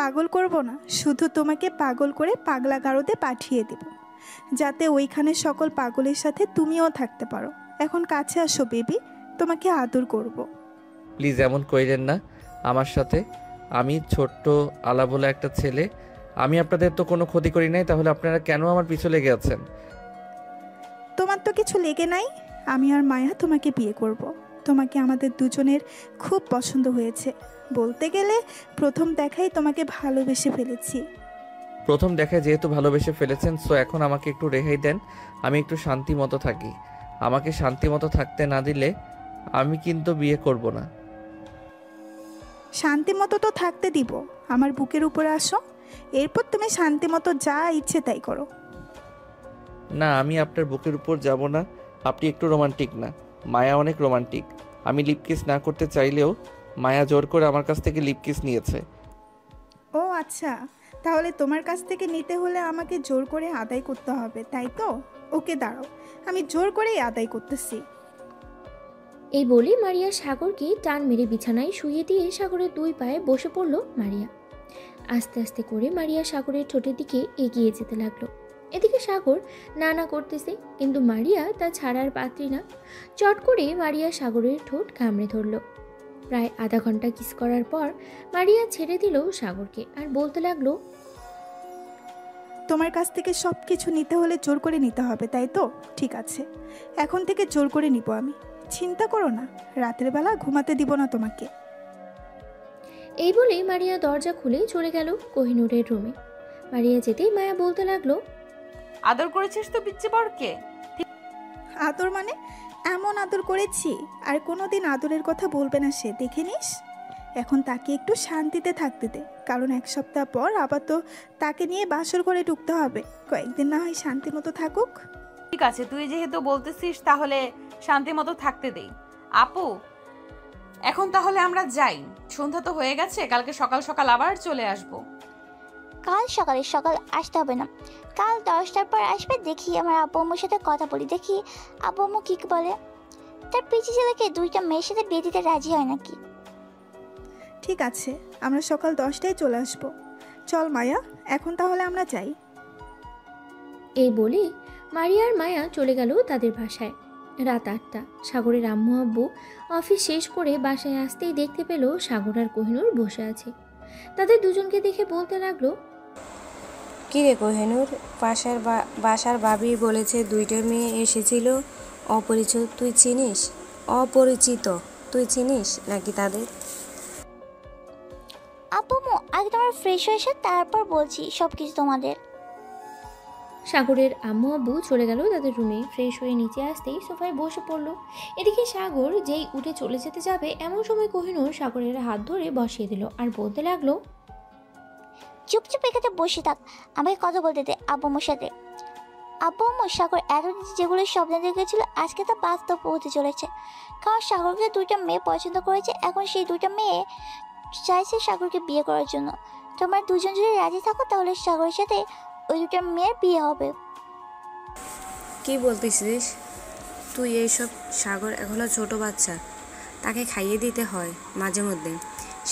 পাগল করব না, শুধু তোমাকে পাগল করে পাগলা গারদে পাঠিয়ে দেব, যাতে ওইখানে সকল পাগলের সাথে তুমিও থাকতে পারো। এখন কাছে আসো বেবি, তোমাকে আদর করব। প্লিজ এমন কইলেন না আমার সাথে। আমি ছোট্ট আলা বলে একটা ছেলে, আমি আপনাদের তো কোনো ক্ষতি করি নাই, তাহলে আপনারা কেন আমার পিছু লেগে আছেন? তোমার তো কিছু লেগে নাই। আমি আর মায়া তোমাকে বিয়ে করব। তোমাকে আমাদের দুজনের খুব পছন্দ হয়েছে। বলতে গেলে প্রথম দেখাই তোমাকে ভালোবেসে ফেলেছি। প্রথম দেখায় যেহেতু ভালোবেসে ফেলেছেন, সো এখন আমাকে একটু রেহাই দেন, আমি একটু শান্তি মতো থাকি। আমাকে শান্তি মতো থাকতে না দিলে আমি কিন্তু বিয়ে করব না। শান্তি মতো তো থাকতে দিব। আমার বুকের উপরে আসো, এরপর তুমি শান্তি মতো যা ইচ্ছে তাই করো। না, আমি আপনার বুকের উপর যাব না। আপনি একটু রোমান্টিক না? মায়া অনেক রোমান্টিক। আমি লিপ কিস না করতে চাইলেও মায়া জোর করে আমার কাছ থেকে লিপ কিস নিয়েছে। ও আচ্ছা, তাহলে তোমার কাছ থেকে নিতে হলে আমাকে জোর করে আদায় করতে হবে, তাই তো? ওকে দাঁড়াও, আমি জোর করেই আদায় করতেছি। এই বলে মারিয়া সাগরকে টান মেরে বিছানায় শুইয়ে দিয়ে সাগরের 2 পায়ে বসে পড়ল মারিয়া। আস্তে আস্তে করে মারিয়া সাগরের ঠোঁটের দিকে এগিয়ে যেতে লাগলো। এদিকে সাগর নানা করতেছে, কিন্তু মারিয়া তা ছাড়ার পাত্রী না। চট করে মারিয়া সাগরের ঠোঁট কামড়ে ধরল। প্রায় আধা ঘন্টা কিস করার পর মারিয়া ছেড়ে দিল সাগরকে আর বলতে লাগলো, তোমার কাছ থেকে সব কিছু নিতে হলে জোর করে নিতে হবে, তাই তো? ঠিক আছে, এখন থেকে জোর করে নিব আমি। চিন্তা করো না, রাতের বেলা ঘুমাতে দিব না তোমাকে। এই বলে মারিয়া দরজা খুলে চলে গেল কোহিনূরের রুমে। মারিয়া যেতেই মায়া বলতে লাগলো, আদর করেছিস তো পিচ্চি বরকে? আদর মানে? এমন আদর করেছি আর কোনোদিন আদরের কথা বলবে না সে, দেখে নিস। এখন তাকে একটু শান্তিতে থাকতে দে, কারণ 1 সপ্তাহ পর আবার তো তাকে নিয়ে বাসর ঘরে ঢুকতে হবে। কয়েকদিন না হয় শান্তি মতো থাকুক। ঠিক আছে, তুই যেহেতু বলতেছিস তাহলে শান্তি মতো থাকতে দেই। আপু, এখন তাহলে আমরা যাই, সন্ধ্যা তো হয়ে গেছে, কালকে সকাল সকাল আবার চলে আসব। কাল সকালে সকাল আসতে হবে না, কাল 10টার পর আসবে। দেখি আমার আব্বু আম্মুর সাথে কথা বলি, দেখি আব্বু আম্মু কী বলে। তার পিচি ছেলেকে 2টা মেয়ের সাথে বিয়ে দিতে রাজি হয় নাকি। ঠিক আছে, আমরা সকাল 10টায় চলে আসব। চল মায়া, এখন তাহলে আমরা যাই। এই বলে মারিয়া আর মায়া চলে গেল তাদের বাসায়। রাত 8টা। সাগরের আম্মু আব্বু অফিস শেষ করে বাসায় আসতেই দেখতে পেল সাগর আর কোহিনূর বসে আছে। তাদের দুজনকে দেখে বলতে লাগলো, কী রে কোহিনূর, বাসার ভাবি বলেছে 2টা মেয়ে এসেছিল অপরিচিত, তুই চিনিস নাকি তাদের? আপু আগে তোমার ফ্রেশ হয়ে এসে তারপর বলছি সব কিছু তোমাদের। সাগরের আম্মু আব্বু চলে গেল তাদের রুমে। ফ্রেশ হয়ে নিচে আসতেই সোফায় বসে পড়ল। এদিকে সাগর যেই উঠে চলে যেতে যাবে এমন সময় কোহিনূর সাগরের হাত ধরে বসিয়ে দিল আর বলতে লাগলো, চুপচাপ এখানে বসে থাক, আমাকে কথা বলতে দে আব্বুর সাথে। আব্বু সাগর এতদিন যেগুলো স্বপ্ন দেখেছিল আজকে তা বাস্তব হতে চলেছে। কারণ সাগরকে 2টা মেয়ে পছন্দ করেছে, এখন সেই 2টা মেয়ে চাইছে সাগরকে বিয়ে করার জন্য। তোমরা দুজন যদি রাজি থাকো তাহলে সাগরের সাথে ওই 2টা মেয়ের বিয়ে হবে। কি বলতেছিস তুই এইসব? সাগর এখনো ছোট বাচ্চা, তাকে খাইয়ে দিতে হয় মাঝে মধ্যে।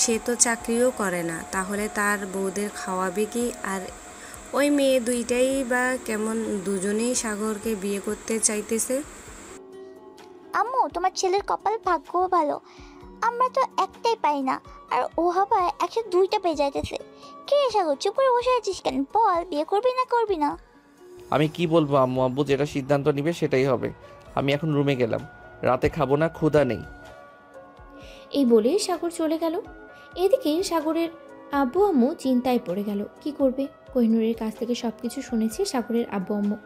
সে তো চাকরিও করে না, তাহলে তার বউদের খাওয়াবে কি? আর ওই মেয়ে 2টাই বা কেমন, দুজনেই সাগরকে বিয়ে করতে চাইতেছে। আম্মু তোমার ছেলের কপাল ভাগ্য ভালো, আমরা তো একটাই পাই না, আর ও হবা 102টা পেয়ে যাইতেছে। কে সাগর চুপ করে বসে আছিস কেন? বল, বিয়ে করবি না করবি না? আমি কি বলবো আম্মু আব্বু যেটা সিদ্ধান্ত নিবে সেটাই হবে। আমি এখন রুমে গেলাম, রাতে খাবো না, ক্ষুধা নেই। এই বলে সাগর চলে গেল। এদিকে সাগরের আব্বু আম্মু চিন্তায় পড়ে গেল, কি করবে। কোহিনূরের কাছ থেকে সবকিছু শুনেছে সাগরের আব্বু আম্মু।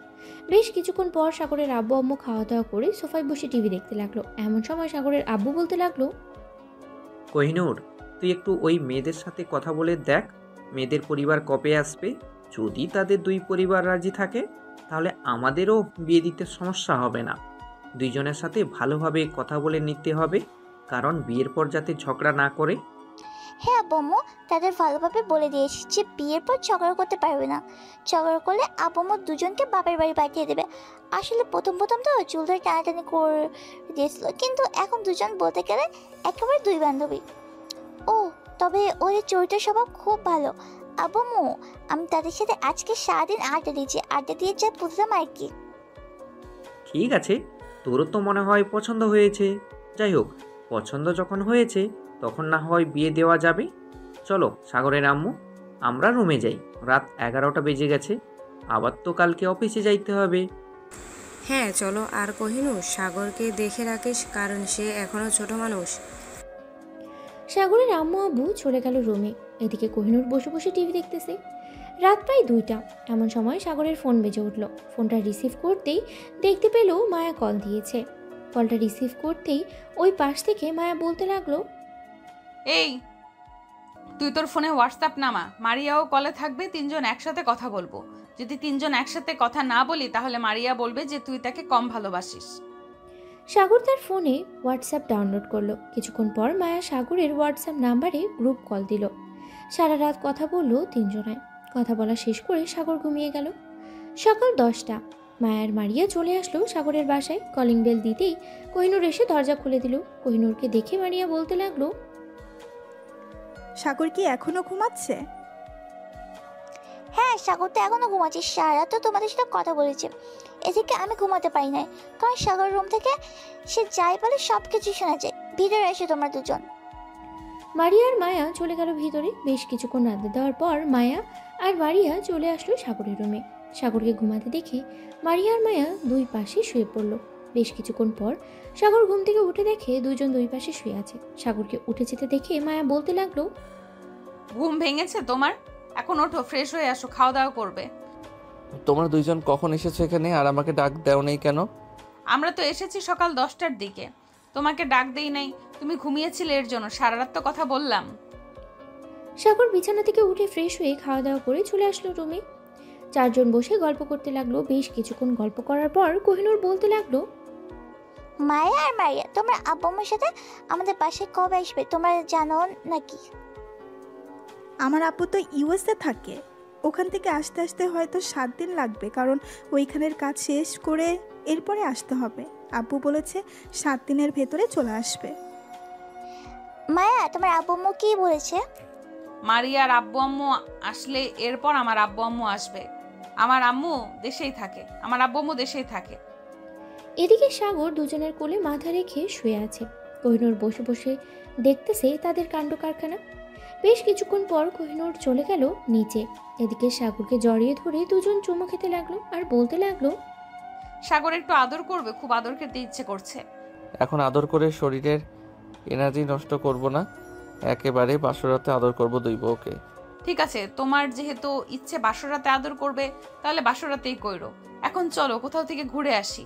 বেশ কিছুক্ষণ পর সাগরের আব্বু আম্মু খাওয়া দাওয়া করে সোফায় বসে টিভি দেখতে লাগলো। এমন সময় সাগরের আব্বু বলতে লাগলো, কোহিনূর, তুই একটু ওই মেয়েদের সাথে কথা বলে দেখ, মেয়েদের পরিবার কবে আসবে। যদি তাদের 2 পরিবার রাজি থাকে তাহলে আমাদেরও বিয়ে দিতে সমস্যা হবে না। 2জনের সাথে ভালোভাবে কথা বলে নিতে হবে, কারণ বিয়ের পর যাতে ঝগড়া না করে। হ্যাঁ আব্বু, তাদের ভালোভাবে বলে দিয়েছি যে বিয়ের পর ঝগড়া করতে পারবে না। ঝগড়া করলে আব্বু দুজনকে বাপের বাড়ি পাঠিয়ে দেবে। আসলে প্রথম তো চুল ধরে টানাটানি করে দিয়েছিল, কিন্তু এখন দুজন বলতে গেলে একেবারে 2 বান্ধবী। ও তবে ওদের চরিত্র স্বভাব খুব ভালো। আব্বু আমি তাদের সাথে আজকে সারাদিন আড্ডা দিয়ে যা বুঝলাম আর কি। ঠিক আছে, তোরও তো মনে হয় পছন্দ হয়েছে। যাই হোক, পছন্দ যখন হয়েছে তখন না হয় বিয়ে দেওয়া যাবে। চলো সাগরের আম্মু, আমরা রুমে যাই। রাত 11টা বেজে গেছে, আবার তো কালকে অফিসে যাইতে হবে। হ্যাঁ চলো। আর কোহিনূর, সাগরকে দেখে রাখিস, কারণ সে এখনো ছোট মানুষ। সাগরের আম্মু আব্বু চলে গেল রুমে। এদিকে কোহিনূর বসে বসে টিভি দেখতেছে। রাত প্রায় 2টা। এমন সময় সাগরের ফোন বেজে উঠল। ফোনটা রিসিভ করতেই দেখতে পেল মায়া কল দিয়েছে। কলটা রিসিভ করতেই ওই পাশ থেকে মায়া বলতে লাগলো, এই তুই তোর ফোনে হোয়াটসঅ্যাপ নামা, মারিয়াও কলে থাকবে, 3জন একসাথে কথা বলবো। যদি 3জন একসাথে কথা না বলি তাহলে মারিয়া বলবে যে তুই তাকে কম ভালোবাসিস। সাগর তার ফোনে হোয়াটসঅ্যাপ ডাউনলোড করলো। কিছুক্ষণ পর মায়া সাগরের হোয়াটসঅ্যাপ নাম্বারে গ্রুপ কল দিল। সারা রাত কথা বললো 3জনায়। কথা বলা শেষ করে সাগর ঘুমিয়ে গেল। সকাল 10টা। মায়ার মারিয়া চলে আসলো সাগরের বাসায়। কলিং বেল দিতেই কোহিনূর এসে দরজা খুলে দিল। কোহিনূরকে দেখে মারিয়া বলতে লাগলো, সাগর কি এখনো ঘুমাচ্ছে? হ্যাঁ সাগর তো এখনো ঘুমাচ্ছে, সারা তো তোমাদের সাথে কথা বলেছে। এদিকে আমি ঘুমাতে পারি না, কারণ সাগর রুম থেকে সে যাই বলে সব কিছু শোনা যায়। ভিতরে এসে তোমরা দুজন। মারিয়া আর মায়া চলে গেল ভিতরে। বেশ কিছুক্ষণ আড্ডা দেওয়ার পর মায়া আর মারিয়া চলে আসলো সাগরের রুমে। সাগরকে ঘুমাতে দেখে মারিয়া আর মায়া 2 পাশে শুয়ে পড়লো। বেশ কিছুক্ষণ পর সাগর ঘুম থেকে উঠে দেখে 2জন 2 পাশে শুয়ে আছে। সাগরকে উঠে যেতে দেখে মায়া বলতে লাগলো, ঘুম ভেঙেছে তোমার? এখন ওঠো, ফ্রেশ হয়ে আসো, খাওয়া দাওয়া করবে। তোমরা 2জন কখন এসেছো এখানে আর আমাকে ডাক দেও নেই কেন? আমরা তো এসেছি সকাল 10টার দিকে, তোমাকে ডাক দেই নাই, তুমি ঘুমিয়েছিলে এর জন্য। সারা রাত তো কথা বললাম। সাগর বিছানা থেকে উঠে ফ্রেশ হয়ে খাওয়া দাওয়া করে চলে আসলো রুমে। 4জন বসে গল্প করতে লাগলো। বেশ কিছুক্ষণ গল্প করার পর কোহিনূর বলতে লাগলো, মায়া আর মারিয়া, তোমরা আব্বুর সাথে আমাদের বাসায় কবে আসবে তোমরা জানো নাকি? আমার আপু তো ইউএসএ থাকে, ওখান থেকে আসতে আসতে হয়তো 7 দিন লাগবে, কারণ ওইখানের কাজ শেষ করে এরপরে আসতে হবে। আব্বু বলেছে 7 দিনের ভেতরে চলে আসবে। মায়া, তোমার আব্বু কি বলেছে? মারিয়ার আব্বু আম্মু আসলে এরপর আমার আব্বু আম্মু আসবে। আমার আম্মু দেশেই থাকে, আমার আব্বু আম্মু দেশেই থাকে। এদিকে সাগর দুজনের কোলে মাথা রেখে শুয়ে আছে। কোহিনূর বসে বসে দেখতেছে তাদের কাণ্ড কারখানা। বেশ কিছুক্ষণ পর কোহিনূর চলে গেল নিচে। এদিকে সাগরকে জড়িয়ে ধরে দুজন চুমু খেতে লাগলো আর বলতে লাগলো, সাগর একটু আদর করবে, খুব আদর খেতে ইচ্ছে করছে। এখন আদর করে শরীরের এনার্জি নষ্ট করব না, একেবারে বাসরাতে আদর করব দুই বউকে। ঠিক আছে, তোমার যেহেতু ইচ্ছে বাসরাতে আদর করবে, তাহলে বাসরাতেই কইরো। এখন চলো কোথাও থেকে ঘুরে আসি।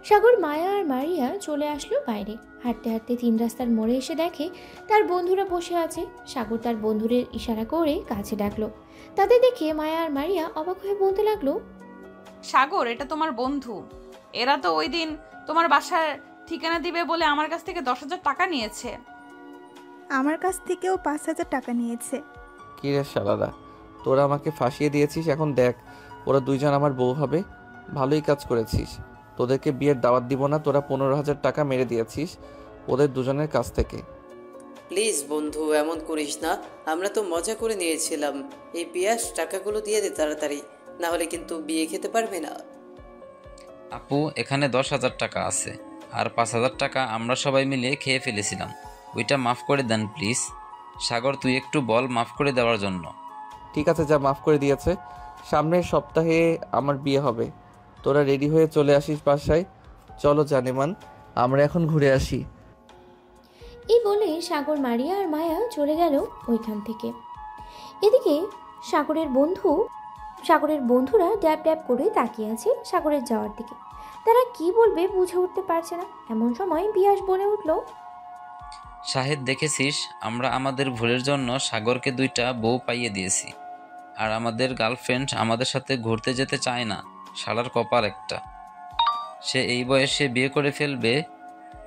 সাগর, মায়া আর মারিয়া চলে আসলো বাইরে। হাঁটতে হাঁটতে 3 রাস্তার মোড়ে এসে দেখে তার বন্ধুরা বসে আছে। সাগর তার বন্ধুদের ইশারা করে কাছে ডাকলো। তাদের দেখে মায়া আর মারিয়া অবাক হয়ে বলতে লাগলো, সাগর, এটা তোমার বন্ধু। এরা তো ওই দিন তোমার বাসার ঠিকানা দিবে বলে আমার কাছ থেকে 10,000 টাকা নিয়েছে। আমার কাছ থেকেও 5,000 টাকা নিয়েছে। কি রে শালারা, তোরা আমাকে ফাঁসিয়ে দিয়েছিস, এখন দেখ ওরা দুইজন আমার বউ হবে। ভালোই কাজ করেছিস, তোদেরকে বিয়ের দাওয়াত দিব না, তোরা 15,000 টাকা মেরে দিয়েছিস ওদের দুজনের কাছ থেকে। প্লিজ বন্ধু, এমন করিস না, আমরা তো মজা করে নিয়েছিলাম। এই পিয়াস টাকাগুলো দিয়ে দে তাড়াতাড়ি, না হলে কিন্তু বিয়ে খেতে পারবে না। আপু, এখানে 10,000 টাকা আছে, আর 5,000 টাকা আমরা সবাই মিলে খেয়ে ফেলেছিলাম, ওইটা মাফ করে দেন প্লিজ। সাগর, তুই একটু বল মাফ করে দেওয়ার জন্য। ঠিক আছে, যা মাফ করে দিয়েছে। সামনের সপ্তাহে আমার বিয়ে হবে, তোরা রেডি হয়ে চলে আসিস বাসায়। চলো জানেমান, আমরা এখন ঘুরে আসি। এই বলে সাগর, মারিয়া আর মায়া চলে গেল ওইখান থেকে। এদিকে সাগরের বন্ধুরা ড্যাব ড্যাব করে তাকিয়ে আছে সাগরের যাওয়ার দিকে। তারা কি বলবে বুঝে উঠতে পারছে না। এমন সময় বিয়াস বলে উঠল, শাহেদ, দেখেছিস, আমরা আমাদের ভুলের জন্য সাগরকে 2টা বউ পাইয়ে দিয়েছি, আর আমাদের গার্লফ্রেন্ড আমাদের সাথে ঘুরতে যেতে চায় না। শালার কপাল একটা, সে এই বয়সে বিয়ে করে ফেলবে,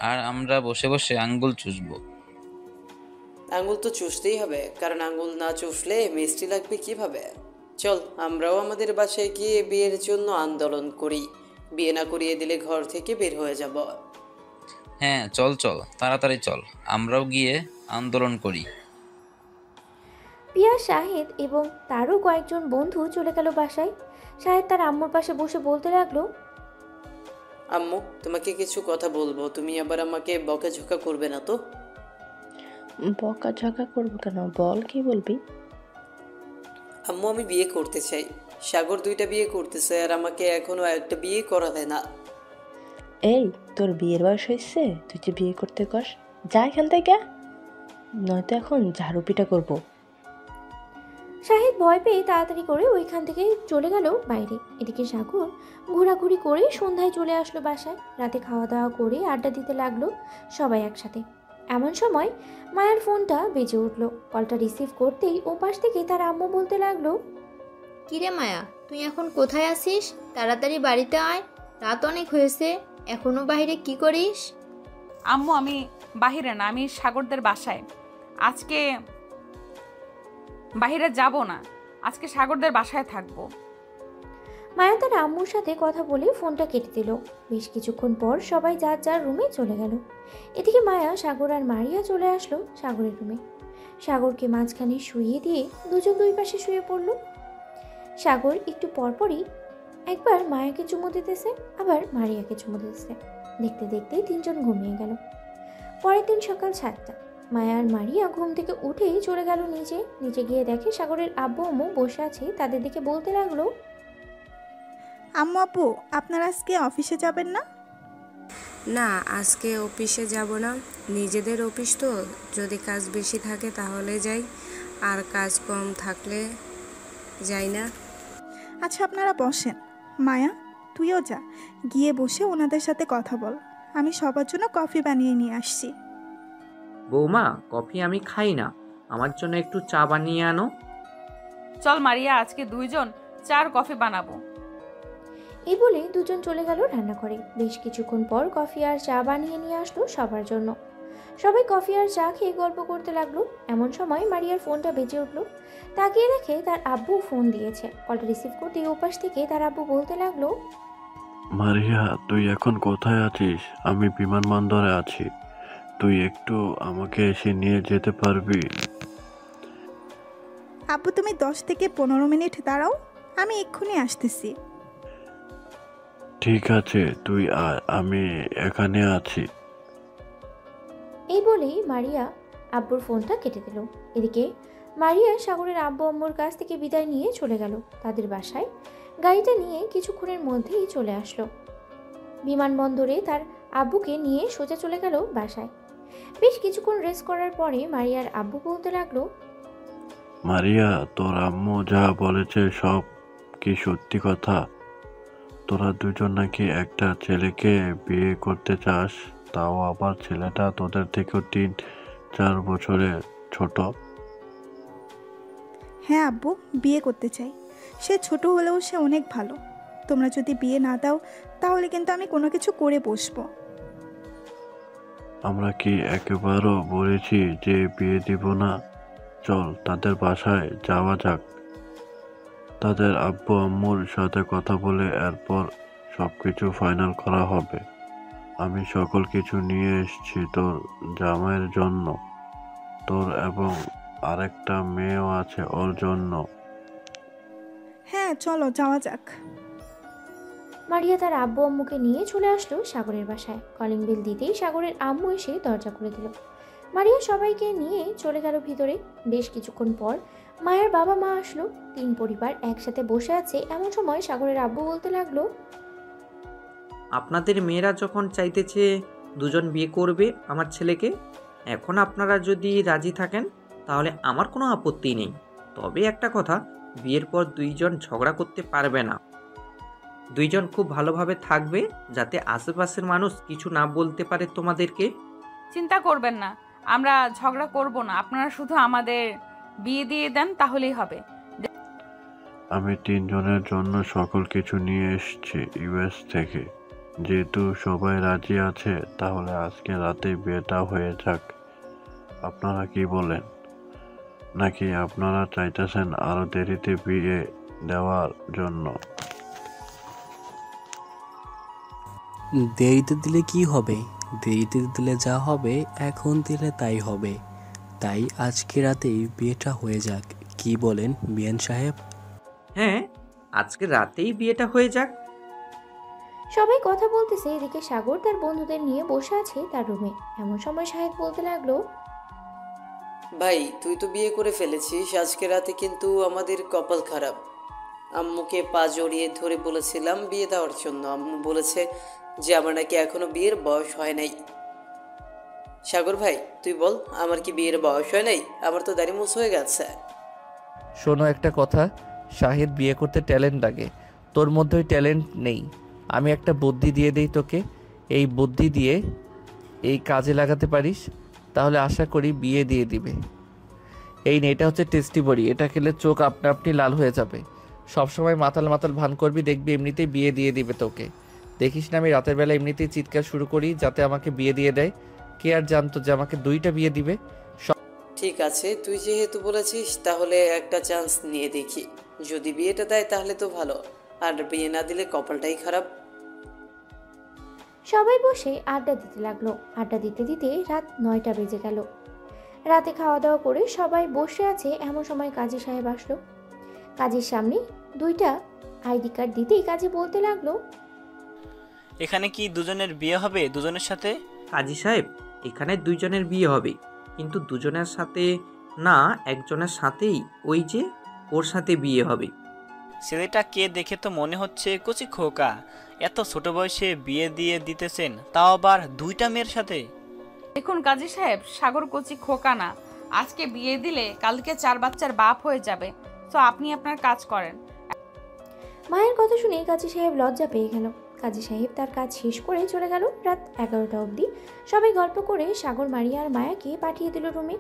আর আমরা বসে বসে আঙ্গুল চুষবো। আঙ্গুল তো চুষতেই হবে, কারণ আঙ্গুল না চুষলে মিষ্টি লাগবে কিভাবে। চল, আমরাও আমাদের বাসায় গিয়ে বিয়ের জন্য আন্দোলন করি। বিয়ে না করিয়ে দিলে ঘর থেকে বের হয়ে যাব। হ্যাঁ চল চল, তাড়াতাড়ি চল, আমরাও গিয়ে আন্দোলন করি। পিয়া, শাহেদ এবং তারও কয়েকজন বন্ধু চলে গেল বাসায়। শাহেদ তার আম্মুর পাশে বসে বলতে লাগলো, আম্মু, তোমাকে কিছু কথা বলবো, তুমি আবার আমাকে বকাঝকা করবে না তো? বকাঝকা করবো কেন, বল কি বলবি? আম্মু, আমি বিয়ে করতে চাই। সাগর 2টা বিয়ে করতেছে, আর আমাকে এখনো একটা বিয়ে করা দেয় না। এই, তোর বিয়ের বয়স হয়েছে, তুই যে বিয়ে করতে কস? যা এখান থেকে, নয়তো এখন ঝাড়ু পিটা করবো। শাহেদ ভয় পেয়ে তাড়াতাড়ি করে ওইখান থেকে চলে গেল বাইরে। এদিকে সাগর ঘোরাঘুরি করে সন্ধ্যায় চলে আসলো বাসায়। রাতে খাওয়া দাওয়া করে আড্ডা দিতে লাগলো সবাই একসাথে। এমন সময় মায়ের ফোনটা বেজে উঠলো। কলটা রিসিভ করতেই ওপাশ থেকে তার আম্মু বলতে লাগলো, কিরে মায়া, তুই এখন কোথায় আছিস? তাড়াতাড়ি বাড়িতে আয়, রাত অনেক হয়েছে, এখনো বাইরে কি করিস? আম্মু, আমি বাহিরে না, আমি সাগরদের বাসায়। আজকে বাহিরে যাব না, আজকে সাগরদের বাসায় থাকবো। মায়া তার আম্মুর সাথে কথা বলে ফোনটা কেটে দিল। বেশ কিছুক্ষণ পর সবাই যার যার রুমে চলে গেল। এদিকে মায়া, সাগর আর মারিয়া চলে আসলো সাগরের রুমে। সাগরকে মাঝখানে শুইয়ে দিয়ে দুজন দুই পাশে শুয়ে পড়ল। সাগর একটু পরপরই একবার মায়াকে চুমু দিতেছে, আবার মারিয়াকে চুমু দিতেছে। দেখতে দেখতে 3জন ঘুমিয়ে গেল। পরের দিন সকাল 7টা। মায়া আর মারিয়া ঘুম থেকে উঠে চলে গেল নিচে গিয়ে দেখে সাগরের আব্বু আম্মু বসে আছে। তাদের দিকে বলতে লাগলো, আম্মু, আপু, আপনারা আজকে অফিসে যাবেন না? না, আজকে অফিসে যাব না, নিজেদের অফিস তো, যদি কাজ বেশি থাকে তাহলে যাই, আর কাজ কম থাকলে যাই না। আচ্ছা, আপনারা বসেন। মায়া, তুইও যা, গিয়ে বসে ওনাদের সাথে কথা বল। আমি সবার জন্য কফি বানিয়ে নিয়ে আসছি। বৌমা, কফি আমি খাই না, আমার জন্য একটু চা বানিয়ে আনো। চল মারিয়া, আজকে 2জন 4 কফি বানাবো। এই বলে দুজন চলে গেল রান্নাঘরে। বেশ কিছুক্ষণ পর কফি আর চা বানিয়ে নিয়ে আসলো সবার জন্য। সবাই কফি আর চা খেয়ে গল্প করতে লাগলো। এমন সময় মারিয়ার ফোনটা বেজে উঠলো। তাকিয়ে দেখে তার আব্বু ফোন দিয়েছে। কলটা রিসিভ করতে ওপাশ থেকে তার আব্বু বলতে লাগলো, মারিয়া, তুই এখন কোথায় আছিস? আমি বিমানবন্দরে আছি, তুই একটু আমাকে এসে নিয়ে যেতে পারবি? আব্বু, তুমি 10 থেকে 15 মিনিট দাঁড়াও, আমি এক্ষুনি আসতেছি। ঠিক আছে, তুই আয়, আমি এখানে আছি। এই বলেই মারিয়া আব্বুর ফোনটা কেটে দিল। এদিকে মারিয়া সাগরের আব্বু আম্মুর কাছ থেকে বিদায় নিয়ে চলে গেল তাদের বাসায়। গাড়িটা নিয়ে কিছুক্ষণের মধ্যেই চলে আসলো বিমানবন্দরে। তার আব্বুকে নিয়ে সোজা চলে গেল বাসায়। বেশ কিছুক্ষণ রেস্ট করার পরে মারিয়ার আব্বু বলতে লাগলো, মারিয়া, তোর আম্মু যা বলেছে সব কি সত্যি কথা? তোরা দুজন নাকি একটা ছেলেকে বিয়ে করতে চাস, তাও আবার ছেলেটা তোদের থেকেও 3-4 বছরের ছোট। হ্যাঁ আব্বু, বিয়ে করতে চাই। সে ছোট হলেও সে অনেক ভালো। তোমরা যদি বিয়ে না দাও তাহলে কিন্তু আমি কোনো কিছু করে বসবো। আমরা কি একেবারও বলেছি যে বিয়ে দিব না? চল তাদের বাসায় যাওয়া যাক, তাদের আব্বু আম্মুর সাথে কথা বলে এরপর সবকিছু ফাইনাল করা হবে। আমি সকল কিছু নিয়ে এসেছি তোর জামাইয়ের জন্য, তোর এবং আরেকটা মেয়েও আছে ওর জন্য। হ্যাঁ চলো যাওয়া যাক। মারিয়া তার আব্বু আম্মুকে নিয়ে চলে আসলো সাগরের বাসায়। কলিং বেল দিতেই সাগরের আম্মু এসে দরজা খুলে দিল। মারিয়া সবাইকে নিয়ে চলে গেল ভিতরে। বেশ কিছুক্ষণ পর মায়ের বাবা মা আসলো। 3 পরিবার একসাথে বসে আছে। এমন সময় সাগরের আব্বু বলতে লাগলো, আপনাদের মেয়েরা যখন চাইতেছে দুজন বিয়ে করবে আমার ছেলেকে, এখন আপনারা যদি রাজি থাকেন তাহলে আমার কোনো আপত্তি নেই। তবে একটা কথা, বিয়ের পর দুইজন ঝগড়া করতে পারবে না। দুইজন খুব ভালোভাবে থাকবে, যাতে আশেপাশের মানুষ কিছু না বলতে পারে তোমাদেরকে। চিন্তা করবেন না, আমরা ঝগড়া করব না। আপনারা শুধু আমাদের বিয়ে দিয়ে দেন তাহলেই হবে। আমি 3 জনের জন্য সকল কিছু নিয়ে এসেছি ইউএস থেকে। যেহেতু সবাই রাজি আছে তাহলে আজকে রাতে বিয়েটা হয়ে যাক। আপনারা কি বলেন? নাকি আপনারা চাইতেছেন আরো দেরিতে বিয়ে দেওয়ার জন্য? দেরিতে দিলে কি হবে? দেরিতে দিলে যা হবে, এখন দিলে তাই হবে। তাই আজকে রাতেই বিয়েটা হয়ে যাক। কি বলেন বিয়ান সাহেব? হ্যাঁ, আজকে রাতেই বিয়েটা হয়ে যাক। সবাই কথা বলতেছে। এদিকে সাগর তার বন্ধুদের নিয়ে বসে আছে তার রুমে। এমন সময় সাহেব বলতে লাগলো, ভাই তুই তো বিয়ে করে ফেলেছিস, আজকে রাতে কিন্তু আমাদের কপাল খারাপ। আম্মুকে পা জড়িয়ে ধরে বলেছিলাম বিয়ে দেওয়ার জন্য। আম্মু বলেছে যে আমার নাকি এখনো বিয়ের বয়স হয় নাই। সাগর ভাই তুই বল, আমার কি বিয়ের বয়স হয় নাই? আমার তো দাড়ি মুছ হয়ে গেছে। শোনো একটা কথা, শাহিদ বিয়ে করতে ট্যালেন্ট লাগে, তোর মধ্যে ওই ট্যালেন্ট নেই। আমি একটা বুদ্ধি দিয়ে দিই তোকে, এই বুদ্ধি দিয়ে এই কাজে লাগাতে পারিস, তাহলে আশা করি বিয়ে দিয়ে দিবে। এই নে, এটা হচ্ছে টেস্টি বড়ি, এটা খেলে চোখ আপনা আপনি লাল হয়ে যাবে। সবসময় মাতাল মাতাল ভান করবি, দেখবি এমনিতেই বিয়ে দিয়ে দিবে তোকে। দেখিস না আমি রাতের বেলা এমনিতেই চিৎকার শুরু করি যাতে আমাকে বিয়ে দিয়ে দেয়। কে আর জানতো যে আমাকে 2টা বিয়ে দিবে। ঠিক আছে, তুই যেহেতু বলেছিস তাহলে একটা চান্স নিয়ে দেখি। যদি বিয়েটা দেয় তাহলে তো ভালো, আর বিয়ে না দিলে কপালটাই খারাপ। সবাই বসে আড্ডা দিতে লাগলো। আড্ডা দিতে দিতে রাত 9টা বেজে গেল। রাতে খাওয়া দাওয়া করে সবাই বসে আছে। এমন সময় কাজী সাহেব আসলো। কাজীর সামনে 2টা আইডি কার্ড দিতেই কাজী বলতে লাগলো, এখানে কি দুজনের বিয়ে হবে দুজনের সাথে? কাজী সাহেব, এখানে দুইজনের বিয়ে হবে, কিন্তু দুজনের সাথে না, একজনের সাথেই, ওই যে ওর সাথে বিয়ে হবে। ছেলেটা কে দেখে তো মনে হচ্ছে কচি খোকা। এত ছোট বয়সে বিয়ে দিয়ে দিতেছেন, তাও আবার 2টা মেয়ের সাথে। দেখুন কাজী সাহেব, সাগর কচি খোকা না। আজকে বিয়ে দিলে কালকে 4 বাচ্চার বাপ হয়ে যাবে। তো আপনি আপনার কাজ করেন। মায়ের কথা শুনে কাজী সাহেব লজ্জা পেয়ে গেল। কাজী সাহেব তার কাজ শেষ করে চলে গেল। রাত 11টা অবধি সবাই গল্প করে সাগর, মারিয়া আর মায়াকে পাঠিয়ে দিল রুমে।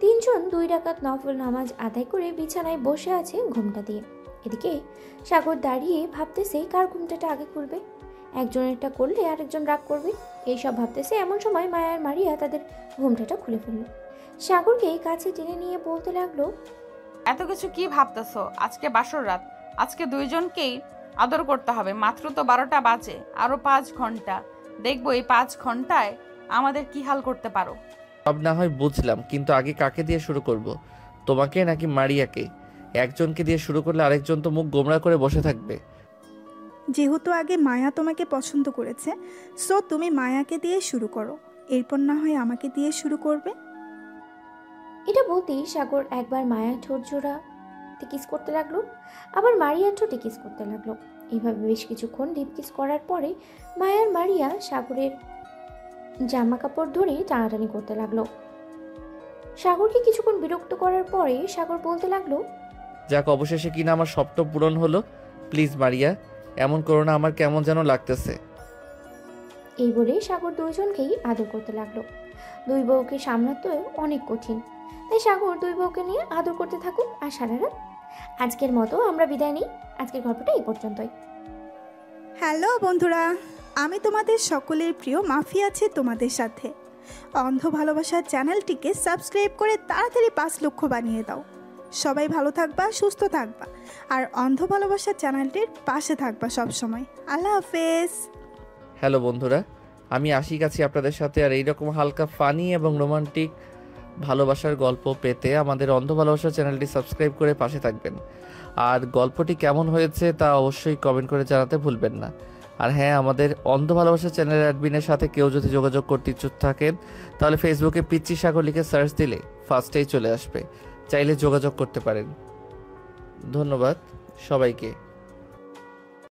3 জন 2 রাকাত নফল নামাজ আদায় করে বিছানায় বসে আছে ঘুমটা দিয়ে। এদিকে সাগর দাঁড়িয়ে ভাবতেছে কার ঘুমটাটা আগে খুলবে। একজনেরটা করলে আরেকজন রাগ করবে, এইসব ভাবতেছে। এমন সময় মায়া আর মারিয়া তাদের ঘুমটাটা খুলে ফেলল। সাগরকে কাছে টেনে নিয়ে বলতে লাগলো, এত কিছু কি ভাবতেছো? আজকে বাসর রাত, আজকে 2 জনকেই আদর করতে হবে। মাত্র তো 12টা বাজে, আরো 5 ঘন্টা। দেখবো এই 5 ঘন্টায় আমাদের কি হাল করতে পারো। সব না হয় বুঝলাম, কিন্তু আগে কাকে দিয়ে শুরু করব? তোমাকে নাকি মারিয়াকে? একজনকে দিয়ে শুরু করলে আরেকজন তো মুখ গোমরা করে বসে থাকবে। যেহেতু আগে মায়া তোমাকে পছন্দ করেছে, সো তুমি মায়াকে দিয়ে শুরু করো, এরপর না হয় আমাকে দিয়ে শুরু করবে। এটা বলতেই সাগর একবার মায়ার ঠোঁট জোড়াতে কিস করতে লাগলো, আবার মারিয়ার ঠোঁটে কিস করতে লাগলো। এইভাবে বেশ কিছুক্ষণ ডিপ কিস করার পরে মায়ার মারিয়া সাগরের জামা কাপড় ধরে টানাটানি করতে লাগলো। সাগরকে কিছুক্ষণ বিরক্ত করার পরে সাগর বলতে লাগলো, যাক, অবশেষে কিনা আমার স্বপ্ন পূরণ হলো। প্লিজ মারিয়া, এমন করো না, আমার কেমন যেন লাগতেছে। এই বলে সাগর দুইজনকেই আদর করতে লাগলো। দুই বউকে সামলাতে অনেক কঠিন, তাই সাগর দুই বউকে নিয়ে আদর করতে থাকুক আর সারা রাত। আজকের মতো আমরা বিদায় নিই, আজকের গল্পটা এই পর্যন্তই। হ্যালো বন্ধুরা, আমি তোমাদের সকলের প্রিয় মাফি আছে তোমাদের সাথে। অন্ধ ভালোবাসার চ্যানেলটিকে সাবস্ক্রাইব করে তাড়াতাড়ি 5 লক্ষ বানিয়ে দাও। সবাই ভালো থাকবা, সুস্থ থাকবা, আর অন্ধ ভালোবাসার চ্যানেলটির পাশে থাকবা সবসময়। আল্লাহ হাফেজ। হ্যালো বন্ধুরা, আমি আশিক আছি আপনাদের সাথে। আর এইরকম হালকা ফানি এবং রোমান্টিক ভালোবাসার গল্প পেতে আমাদের অন্ধ ভালোবাসার চ্যানেলটি সাবস্ক্রাইব করে পাশে থাকবেন। আর গল্পটি কেমন হয়েছে তা অবশ্যই কমেন্ট করে জানাতে ভুলবেন না। আর হ্যাঁ, আমাদের অন্ধ ভালোবাসার চ্যানেলের অ্যাডমিনের সাথে কেউ যদি যোগাযোগ করতে ইচ্ছুক থাকেন, তাহলে ফেসবুকে পিচ্চি সাগর লিখে সার্চ দিলে ফার্স্টেই চলে আসবে, চাইলে যোগাযোগ করতে পারেন। ধন্যবাদ সবাইকে।